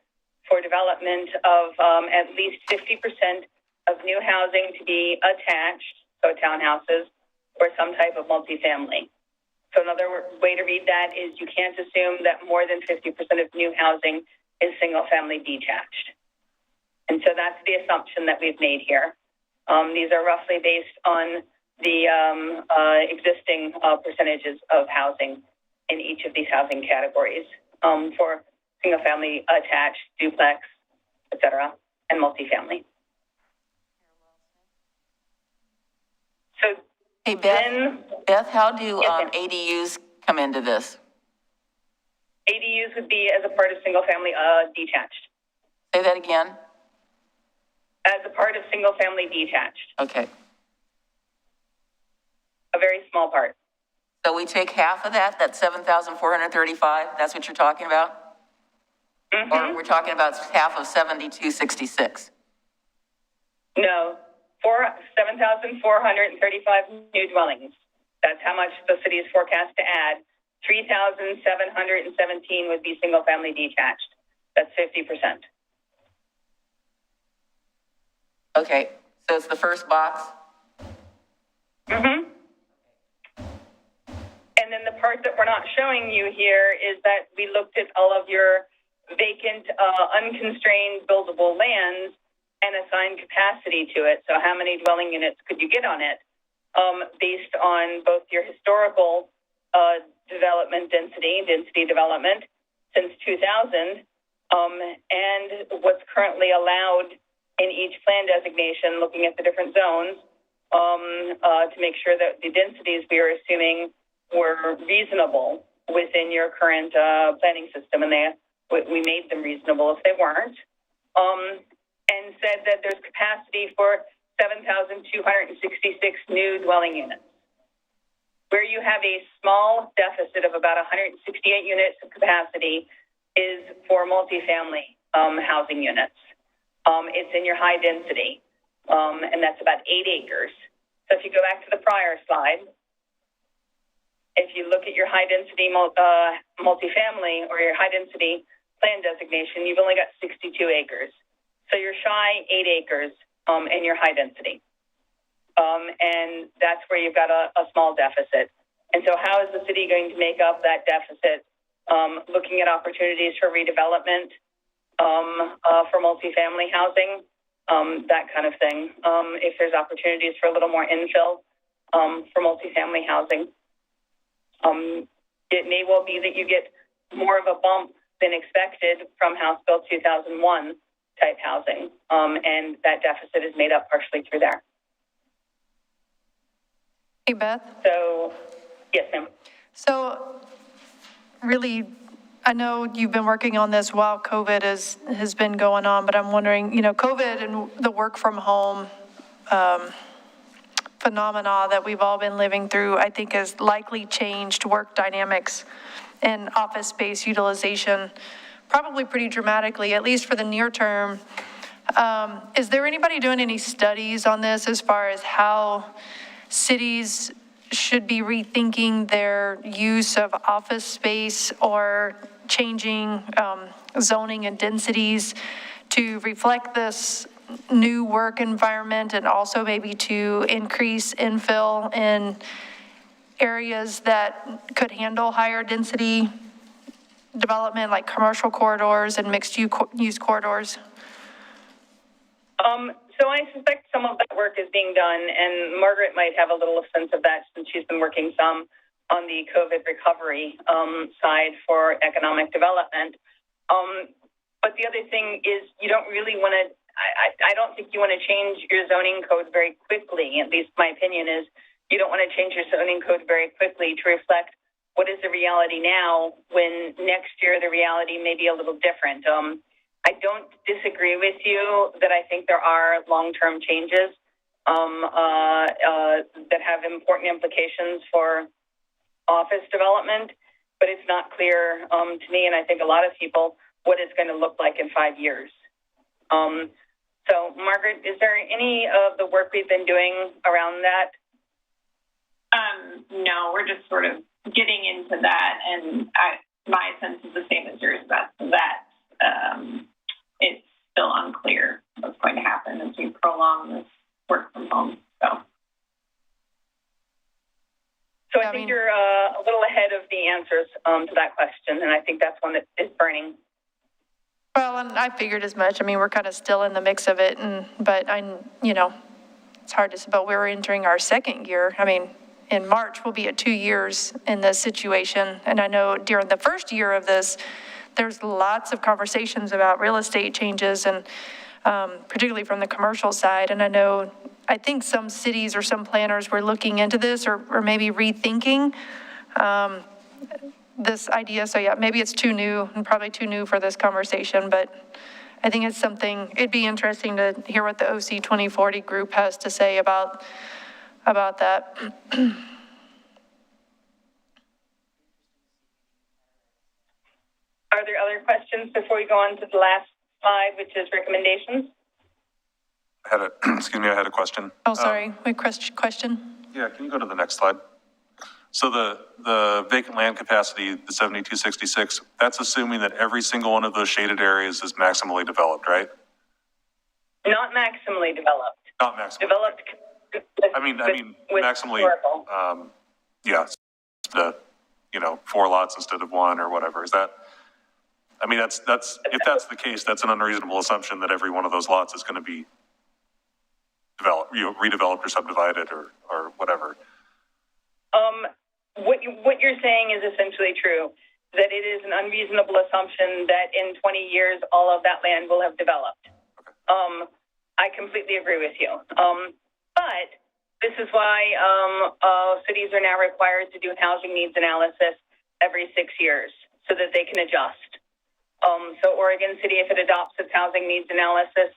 for development of at least 50% of new housing to be attached, so townhouses, or some type of multifamily. So another way to read that is you can't assume that more than 50% of new housing is single-family detached. And so that's the assumption that we've made here. These are roughly based on the existing percentages of housing in each of these housing categories for single-family attached, duplex, et cetera, and multifamily. So hey, Beth, how do ADUs come into this? ADUs would be as a part of single-family detached. Say that again. As a part of single-family detached. Okay. A very small part. So we take half of that 7,435, that's what you're talking about? Mm-hmm. Or we're talking about half of 7,266? No, 7,435 new dwellings. That's how much the city is forecast to add. 3,717 would be single-family detached. That's 50%. Okay, so it's the first box? Mm-hmm. And then the part that we're not showing you here is that we looked at all of your vacant, unconstrained buildable lands and assigned capacity to it. So how many dwelling units could you get on it based on both your historical development density development since 2000, and what's currently allowed in each plan designation, looking at the different zones to make sure that the densities we are assuming were reasonable within your current planning system, and we made them reasonable if they weren't, and said that there's capacity for 7,266 new dwelling units. Where you have a small deficit of about 168 units of capacity is for multifamily housing units. It's in your high density, and that's about 8 acres. So if you go back to the prior slide, if you look at your high density multifamily or your high density plan designation, you've only got 62 acres. So you're shy 8 acres in your high density. And that's where you've got a small deficit. And so how is the city going to make up that deficit? Looking at opportunities for redevelopment, for multifamily housing, that kind of thing. If there's opportunities for a little more infill for multifamily housing, it may well be that you get more of a bump than expected from House Bill 2001 type housing, and that deficit is made up partially through there. Hey, Beth. So, yes, ma'am. So, really, I know you've been working on this while COVID has been going on, but I'm wondering, COVID and the work from home phenomena that we've all been living through, I think has likely changed work dynamics and office space utilization probably pretty dramatically, at least for the near term. Is there anybody doing any studies on this as far as how cities should be rethinking their use of office space or changing zoning and densities to reflect this new work environment, and also maybe to increase infill in areas that could handle higher density development, like commercial corridors and mixed use corridors? So I suspect some of that work is being done, and Margaret might have a little sense of that since she's been working some on the COVID recovery side for economic development. But the other thing is you don't really want to, I don't think you want to change your zoning code very quickly. At least my opinion is you don't want to change your zoning code very quickly to reflect what is the reality now when next year the reality may be a little different. I don't disagree with you that I think there are long-term changes that have important implications for office development, but it's not clear to me, and I think a lot of people, what it's going to look like in 5 years. So, Margaret, is there any of the work we've been doing around that? No, we're just sort of getting into that, and my sense is the same as yours, that it's still unclear what's going to happen as we prolong this work from home. So I think you're a little ahead of the answers to that question, and I think that's one that is burning. Well, and I figured as much. I mean, we're kind of still in the mix of it, but it's hard to say, but we're entering our second year. I mean, in March, we'll be at 2 years in this situation. And I know during the first year of this, there's lots of conversations about real estate changes, and particularly from the commercial side. And I think some cities or some planners were looking into this or maybe rethinking this idea. So yeah, maybe it's too new and probably too new for this conversation, but I think it's something, it'd be interesting to hear what the OC 2040 group has to say about that. Are there other questions before we go on to the last slide, which is recommendations? I had a question. Oh, sorry, my question? Yeah, can you go to the next slide? So the vacant land capacity, the 7266, that's assuming that every single one of those shaded areas is maximally developed, right? Not maximally developed. Not maximally. Developed. I mean, maximally, yeah, 4 lots instead of 1 or whatever. Is that, I mean, that's, if that's the case, that's an unreasonable assumption that every one of those lots is going to be developed, redeveloped or subdivided or whatever. What you're saying is essentially true, that it is an unreasonable assumption that in 20 years, all of that land will have developed. Okay. I completely agree with you. But this is why cities are now required to do housing needs analysis every 6 years so that they can adjust. So Oregon City, if it adopts its housing needs analysis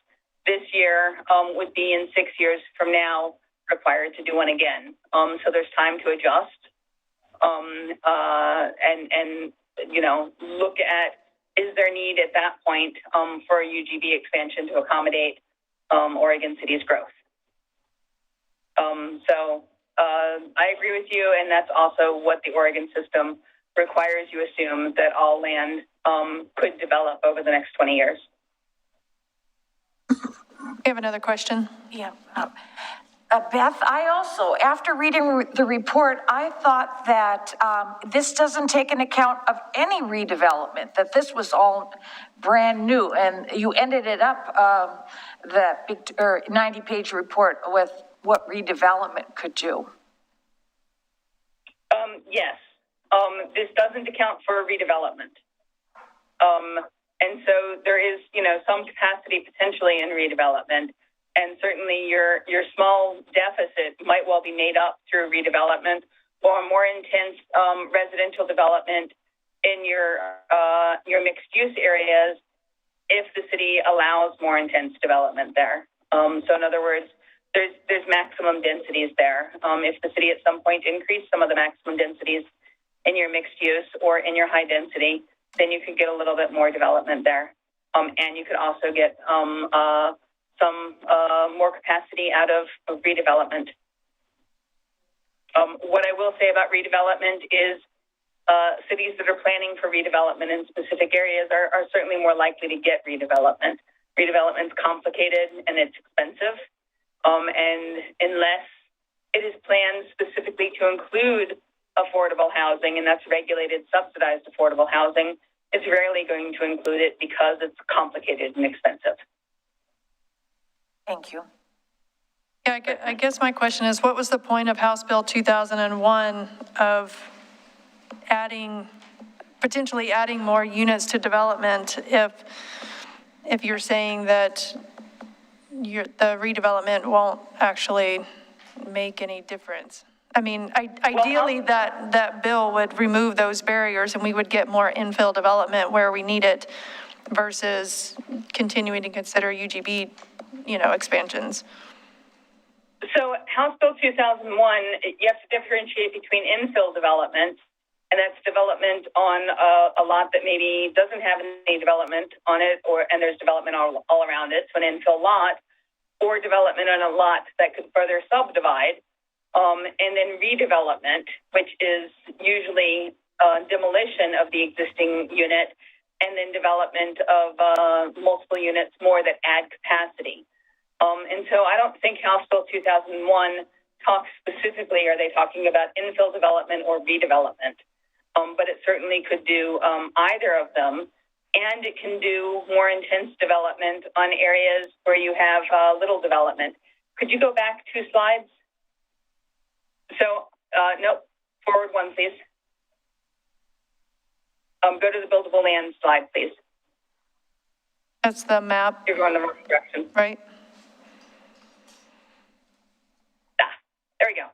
this year, would be in 6 years from now required to do one again. So there's time to adjust and look at, is there need at that point for a UGB expansion to accommodate Oregon City's growth? I agree with you, and that's also what the Oregon system requires you assume, that all land could develop over the next 20 years. We have another question. Yeah. Beth, I also, after reading the report, I thought that this doesn't take an account of any redevelopment, that this was all brand new, and you ended it up, that big 90-page report with what redevelopment could do. Yes. This doesn't account for redevelopment. And so there is, some capacity potentially in redevelopment. And certainly your small deficit might well be made up through redevelopment or more intense residential development in your mixed use areas if the city allows more intense development there. So in other words, there's maximum densities there. If the city at some point increased some of the maximum densities in your mixed use or in your high density, then you could get a little bit more development there. And you could also get some more capacity out of redevelopment. What I will say about redevelopment is cities that are planning for redevelopment in specific areas are certainly more likely to get redevelopment. Redevelopment's complicated and it's expensive. And unless it is planned specifically to include affordable housing, and that's regulated, subsidized affordable housing, it's rarely going to include it because it's complicated and expensive. Thank you. Yeah, I guess my question is, what was the point of House Bill 2001 of potentially adding more units to development if you're saying that the redevelopment won't actually make any difference? I mean, ideally that bill would remove those barriers and we would get more infill development where we need it versus continuing to consider UGB, expansions. So House Bill 2001, you have to differentiate between infill development, and that's development on a lot that maybe doesn't have any development on it, and there's development all around it, so an infill lot, or development on a lot that could further subdivide, and then redevelopment, which is usually demolition of the existing unit, and then development of multiple units more that add capacity. And so I don't think House Bill 2001 talks specifically, are they talking about infill development or redevelopment? But it certainly could do either of them. And it can do more intense development on areas where you have little development. Could you go back 2 slides? So, nope, forward 1, please. Go to the buildable land slide, please. That's the map. You're going the wrong direction. Right. There we go.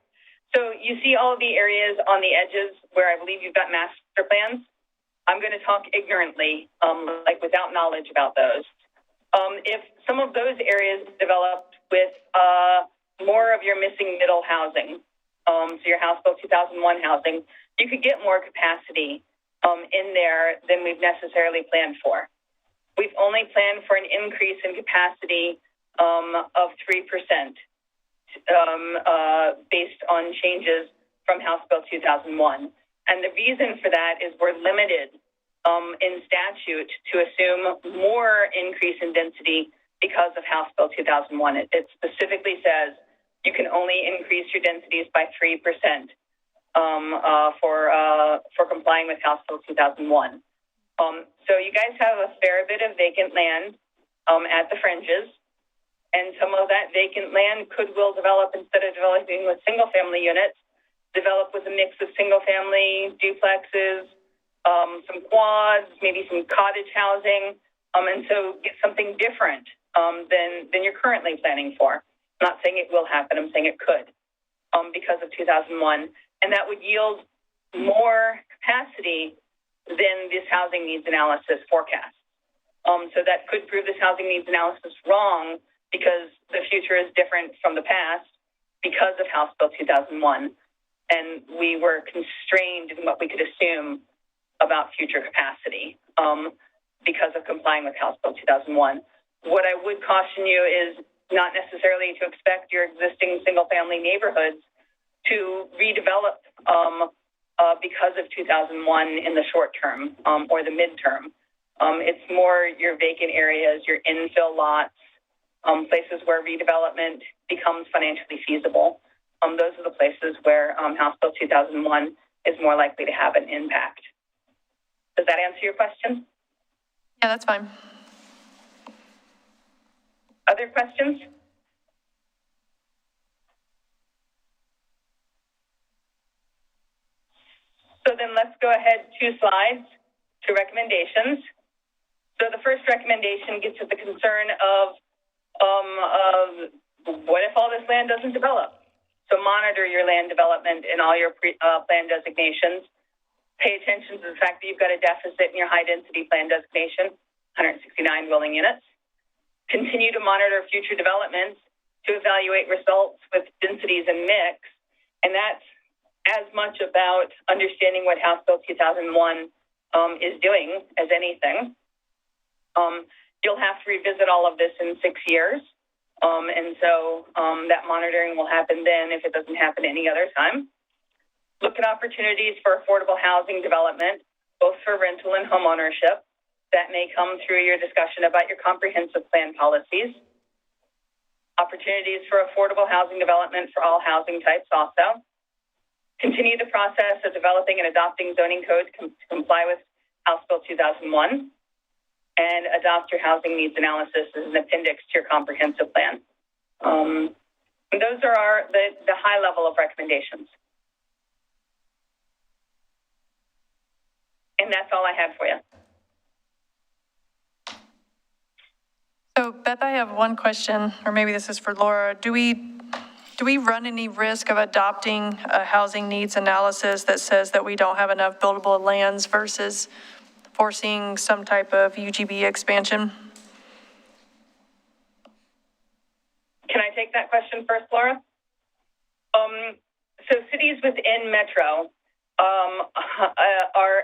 So you see all of the areas on the edges where I believe you've got master plans. I'm going to talk ignorantly, like without knowledge about those. If some of those areas developed with more of your missing middle housing, so your House Bill 2001 housing, you could get more capacity in there than we've necessarily planned for. We've only planned for an increase in capacity of 3%. Based on changes from House Bill 2001. And the reason for that is we're limited in statute to assume more increase in density because of House Bill 2001. It specifically says you can only increase your densities by 3% for complying with House Bill 2001. So you guys have a fair bit of vacant land at the fringes. And some of that vacant land will develop, instead of developing with single-family units, develop with a mix of single-family duplexes, some quads, maybe some cottage housing, and so get something different than you're currently planning for. I'm not saying it will happen. I'm saying it could because of 2001. And that would yield more capacity than this housing needs analysis forecast. So that could prove this housing needs analysis wrong because the future is different from the past because of House Bill 2001. And we were constrained in what we could assume about future capacity because of complying with House Bill 2001. What I would caution you is not necessarily to expect your existing single-family neighborhoods to redevelop because of 2001 in the short term or the midterm. It's more your vacant areas, your infill lots, places where redevelopment becomes financially feasible. Those are the places where House Bill 2001 is more likely to have an impact. Does that answer your question? Yeah, that's fine. Other questions? So then let's go ahead 2 slides to recommendations. So the first recommendation gets at the concern of what if all this land doesn't develop? So monitor your land development in all your plan designations. Pay attention to the fact that you've got a deficit in your high-density plan designation, 169 dwelling units. Continue to monitor future developments to evaluate results with densities and mix. And that's as much about understanding what House Bill 2001 is doing as anything. You'll have to revisit all of this in 6 years. And so that monitoring will happen then if it doesn't happen any other time. Look at opportunities for affordable housing development, both for rental and home ownership. That may come through your discussion about your comprehensive plan policies. Opportunities for affordable housing development for all housing types also. Continue the process of developing and adopting zoning codes to comply with House Bill 2001. And adopt your housing needs analysis as an appendix to your comprehensive plan. Those are the high level of recommendations. And that's all I had for you. So Beth, I have one question, or maybe this is for Laura. Do we run any risk of adopting a housing needs analysis that says that we don't have enough buildable lands versus foreseeing some type of UGB expansion? Can I take that question first, Laura? So cities within Metro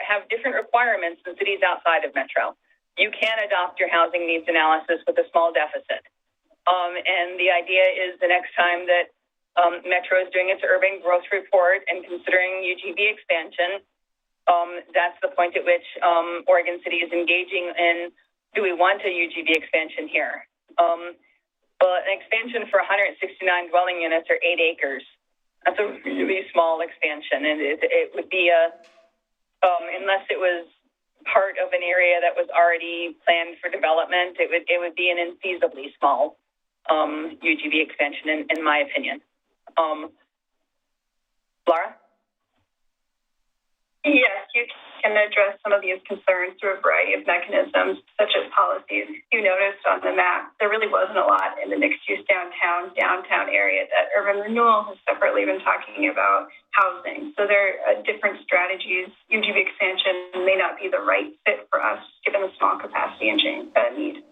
have different requirements than cities outside of Metro. You can adopt your housing needs analysis with a small deficit. And the idea is the next time that Metro is doing its urban growth report and considering UGB expansion, that's the point at which Oregon City is engaging in, do we want a UGB expansion here? Well, an expansion for 169 dwelling units or 8 acres. That's a really small expansion. And it would be unless it was part of an area that was already planned for development, it would be an infeasibly small UGB expansion, in my opinion. Laura? Yes, you can address some of these concerns through a variety of mechanisms, such as policies. You noticed on the map, there really wasn't a lot in the mixed-use downtown area that urban renewal has separately been talking about housing. So there are different strategies. UGB expansion may not be the right fit for us, given the small capacity and need.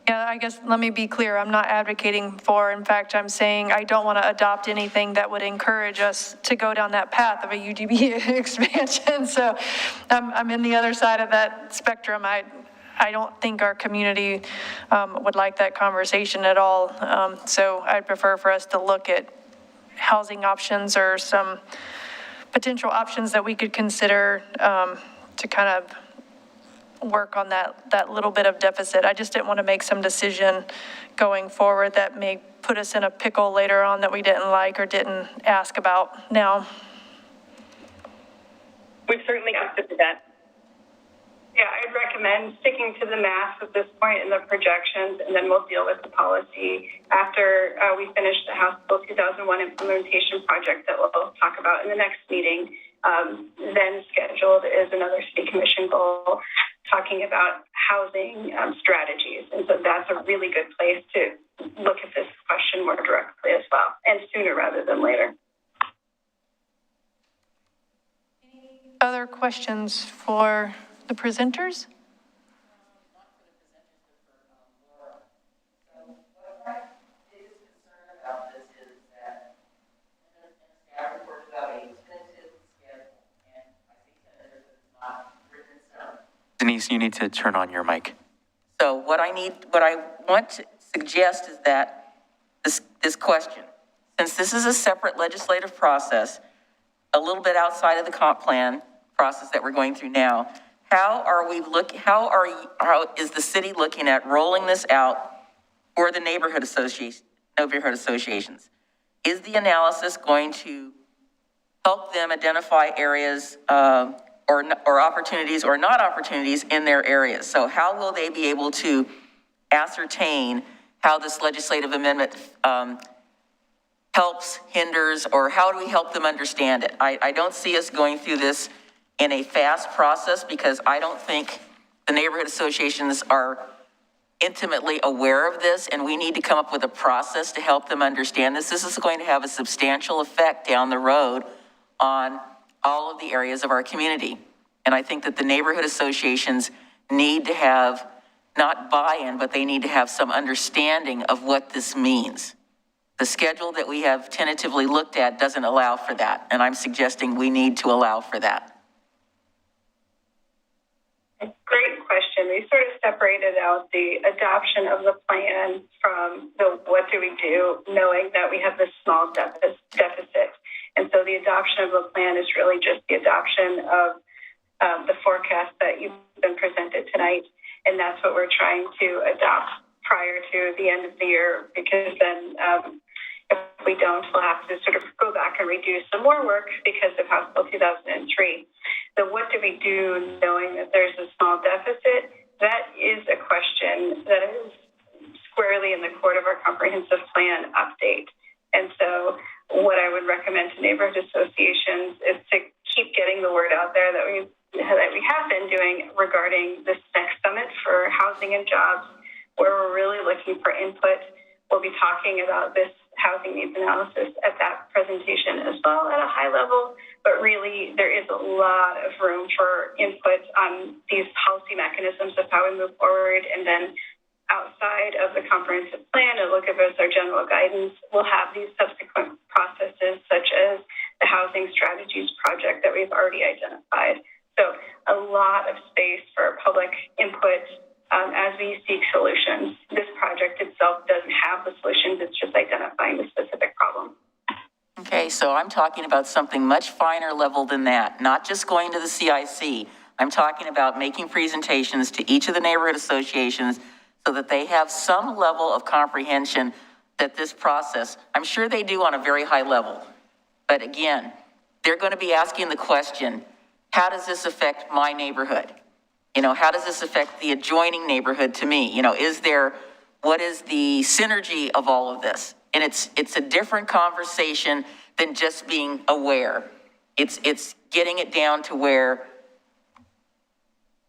Yeah, I guess let me be clear. I'm not advocating for, in fact, I'm saying I don't want to adopt anything that would encourage us to go down that path of a UGB expansion. So I'm in the other side of that spectrum. I don't think our community would like that conversation at all. So I'd prefer for us to look at housing options or some potential options that we could consider to kind of work on that little bit of deficit. I just didn't want to make some decision going forward that may put us in a pickle later on that we didn't like or didn't ask about now. We've certainly considered that. Yeah, I'd recommend sticking to the math at this point in the projections, and then we'll deal with the policy after we finish the House Bill 2001 implementation project that we'll talk about in the next meeting. Then scheduled is another city commission goal talking about housing strategies. And so that's a really good place to look at this question more directly as well, and sooner rather than later. other questions for the presenters? Denise, you need to turn on your mic. So what I want to suggest is that this question, since this is a separate legislative process, a little bit outside of the comp plan process that we're going through now, how is the city looking at rolling this out for the neighborhood associations? Is the analysis going to help them identify areas or opportunities or not opportunities in their areas? So how will they be able to ascertain how this legislative amendment helps, hinders, or how do we help them understand it? I don't see us going through this in a fast process because I don't think the neighborhood associations are intimately aware of this, and we need to come up with a process to help them understand this. This is going to have a substantial effect down the road on all of the areas of our community. And I think that the neighborhood associations need to have not buy-in, but they need to have some understanding of what this means. The schedule that we have tentatively looked at doesn't allow for that, and I'm suggesting we need to allow for that. Great question. We sort of separated out the adoption of the plan from the what do we do, knowing that we have this small deficit. And so the adoption of the plan is really just the adoption of the forecast that you've been presented tonight. And that's what we're trying to adopt prior to the end of the year, because then if we don't, we'll have to sort of go back and redo some more work because of House Bill 2003. So what do we do knowing that there's a small deficit? That is a question that is squarely in the court of our comprehensive plan update. And so what I would recommend to neighborhood associations is to keep getting the word out there that we have been doing regarding this next summit for housing and jobs, where we're really looking for input. We'll be talking about this housing needs analysis at that presentation as well at a high level, but really there is a lot of room for input on these policy mechanisms of how we move forward. And then outside of the comprehensive plan and look at as our general guidance, we'll have these subsequent processes such as the housing strategies project that we've already identified. So a lot of space for public input as we seek solutions. This project itself doesn't have the solutions, it's just identifying the specific problem. Okay, so I'm talking about something much finer level than that, not just going to the CIC. I'm talking about making presentations to each of the neighborhood associations so that they have some level of comprehension that this process, I'm sure they do on a very high level. But again, they're going to be asking the question, how does this affect my neighborhood? You know, how does this affect the adjoining neighborhood to me? You know, what is the synergy of all of this? And it's a different conversation than just being aware. It's getting it down to where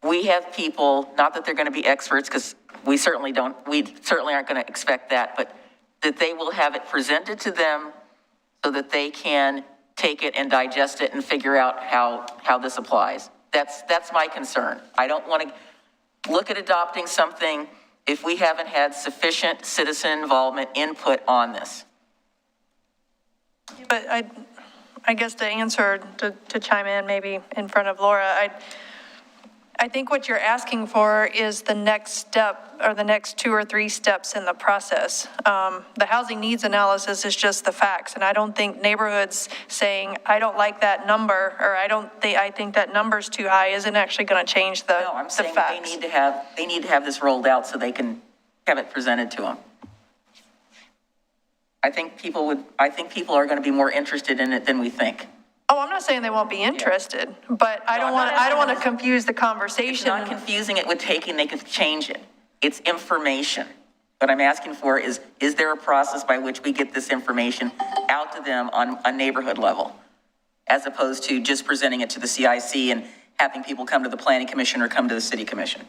we have people, not that they're going to be experts, because we certainly aren't going to expect that, but that they will have it presented to them so that they can take it and digest it and figure out how this applies. That's my concern. I don't want to look at adopting something if we haven't had sufficient citizen involvement input on this. But I guess to answer, to chime in maybe in front of Laura, I think what you're asking for is the next step or the next 2 or 3 steps in the process. The housing needs analysis is just the facts. And I don't think neighborhoods saying, I don't like that number, or I think that number's too high isn't actually going to change the facts. No, I'm saying they need to have this rolled out so they can have it presented to them. I think people are going to be more interested in it than we think. Oh, I'm not saying they won't be interested, but I don't want to confuse the conversation. It's not confusing it with taking, they could change it. It's information. What I'm asking for is there a process by which we get this information out to them on a neighborhood level, as opposed to just presenting it to the CIC and having people come to the planning commission or come to the city commission?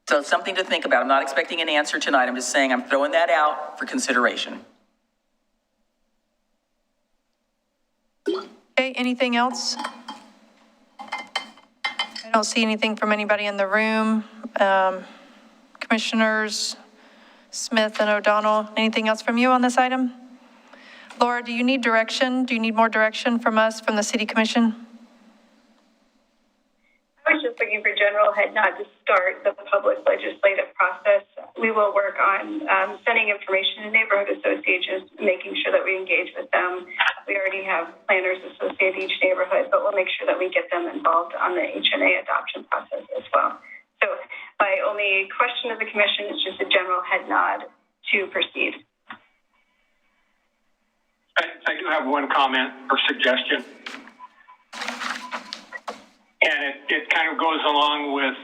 So it's something to think about. I'm not expecting an answer tonight. I'm just saying I'm throwing that out for consideration. Okay, anything else? I don't see anything from anybody in the room. Commissioners Smith and O'Donnell, anything else from you on this item? Laura, do you need direction? Do you need more direction from us, from the City Commission? I was just looking for general head nod to start the public legislative process. We will work on sending information to neighborhood associations, making sure that we engage with them. We already have planners associated each neighborhood, but we'll make sure that we get them involved on the HNA adoption process as well. So my only question to the commission is just a general head nod to proceed. I do have one comment or suggestion. And it kind of goes along with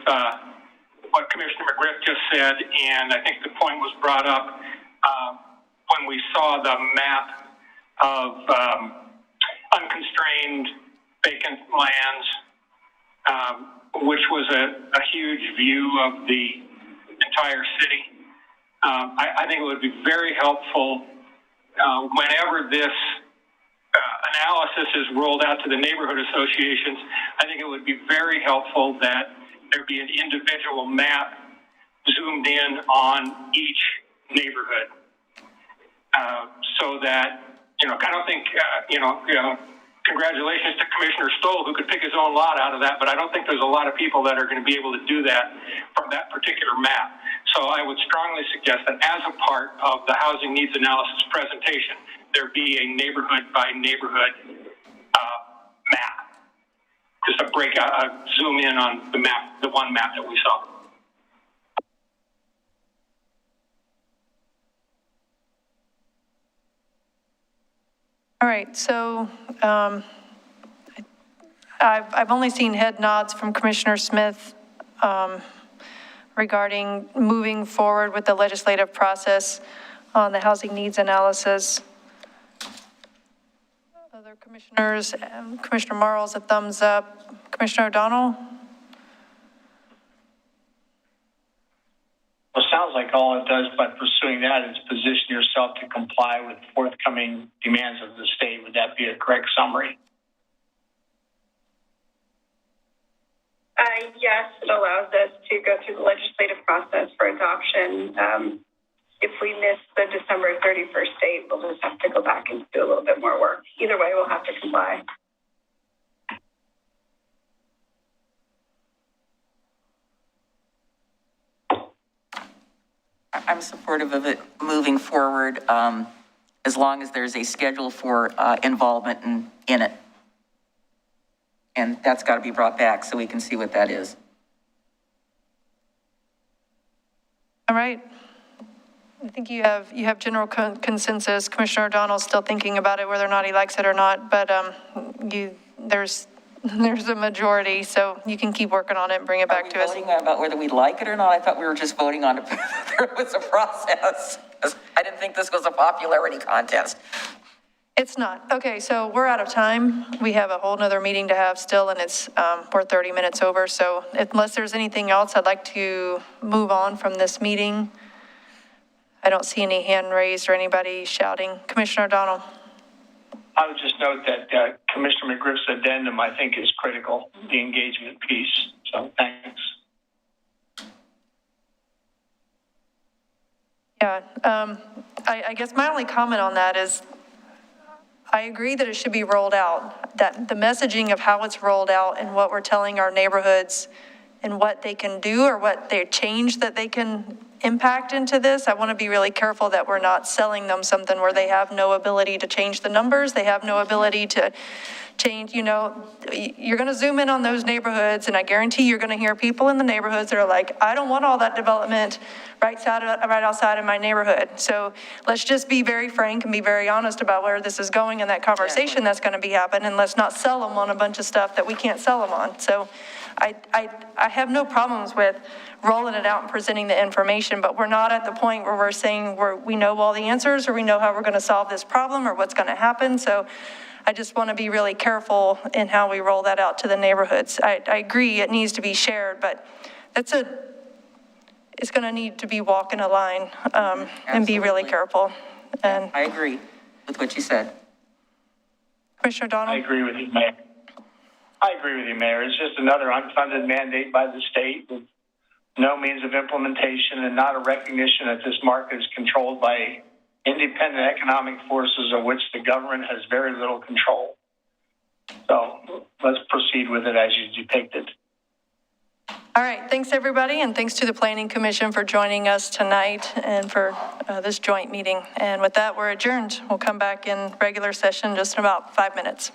what Commissioner McGriff just said, and I think the point was brought up when we saw the map of unconstrained vacant lands, which was a huge view of the entire city. I think it would be very helpful whenever this analysis is rolled out to the neighborhood associations. I think it would be very helpful that there be an individual map zoomed in on each neighborhood, so that, I don't think, congratulations to Commissioner Stoll, who could pick his own lot out of that, but I don't think there's a lot of people that are going to be able to do that from that particular map. So I would strongly suggest that as a part of the housing needs analysis presentation, there be a neighborhood by neighborhood map. Just a zoom in on the map, the one map that we saw. All right, so I've only seen head nods from Commissioner Smith regarding moving forward with the legislative process on the housing needs analysis. Other commissioners, Commissioner Marles, a thumbs up. Commissioner O'Donnell? Well, it sounds like all it does by pursuing that is position yourself to comply with forthcoming demands of the state. Would that be a correct summary? Yes, it allows us to go through the legislative process for adoption. If we miss the December 31st date, we'll just have to go back and do a little bit more work. Either way, we'll have to comply. I'm supportive of it moving forward, as long as there's a schedule for involvement in it. And that's got to be brought back so we can see what that is. All right. I think you have general consensus. Commissioner O'Donnell's still thinking about it, whether or not he likes it or not, but there's a majority, so you can keep working on it and bring it back to us. Are we voting about whether we like it or not? I thought we were just voting on it. There was a process. I didn't think this was a popularity contest. It's not. Okay, so we're out of time. We have a whole nother meeting to have still, and we're 30 minutes over. So unless there's anything else, I'd like to move on from this meeting. I don't see any hand raised or anybody shouting. Commissioner O'Donnell. I would just note that Commissioner McGriff's addendum, I think, is critical, the engagement piece. So thanks. Yeah, I guess my only comment on that is I agree that it should be rolled out, that the messaging of how it's rolled out and what we're telling our neighborhoods and what they can do or what they change that they can impact into this. I want to be really careful that we're not selling them something where they have no ability to change the numbers. They have no ability to change, you're going to zoom in on those neighborhoods, and I guarantee you're going to hear people in the neighborhoods that are like, I don't want all that development right outside of my neighborhood. So let's just be very frank and be very honest about where this is going and that conversation that's going to be happening, and let's not sell them on a bunch of stuff that we can't sell them on. So I have no problems with rolling it out and presenting the information, but we're not at the point where we're saying we know all the answers or we know how we're going to solve this problem or what's going to happen. So I just want to be really careful in how we roll that out to the neighborhoods. I agree it needs to be shared, but it's going to need to be walking a line and be really careful. And I agree with what you said. Commissioner I Donald? agree with you, Mayor. I agree with you, Mayor. It's just another unfunded mandate by the state with no means of implementation and not a recognition that this market is controlled by independent economic forces of which the government has very little control. So let's proceed with it as you depicted. All right, thanks, everybody, and thanks to the Planning Commission for joining us tonight and for this joint meeting. And with that, we're adjourned. We'll come back in regular session just in about 5 minutes.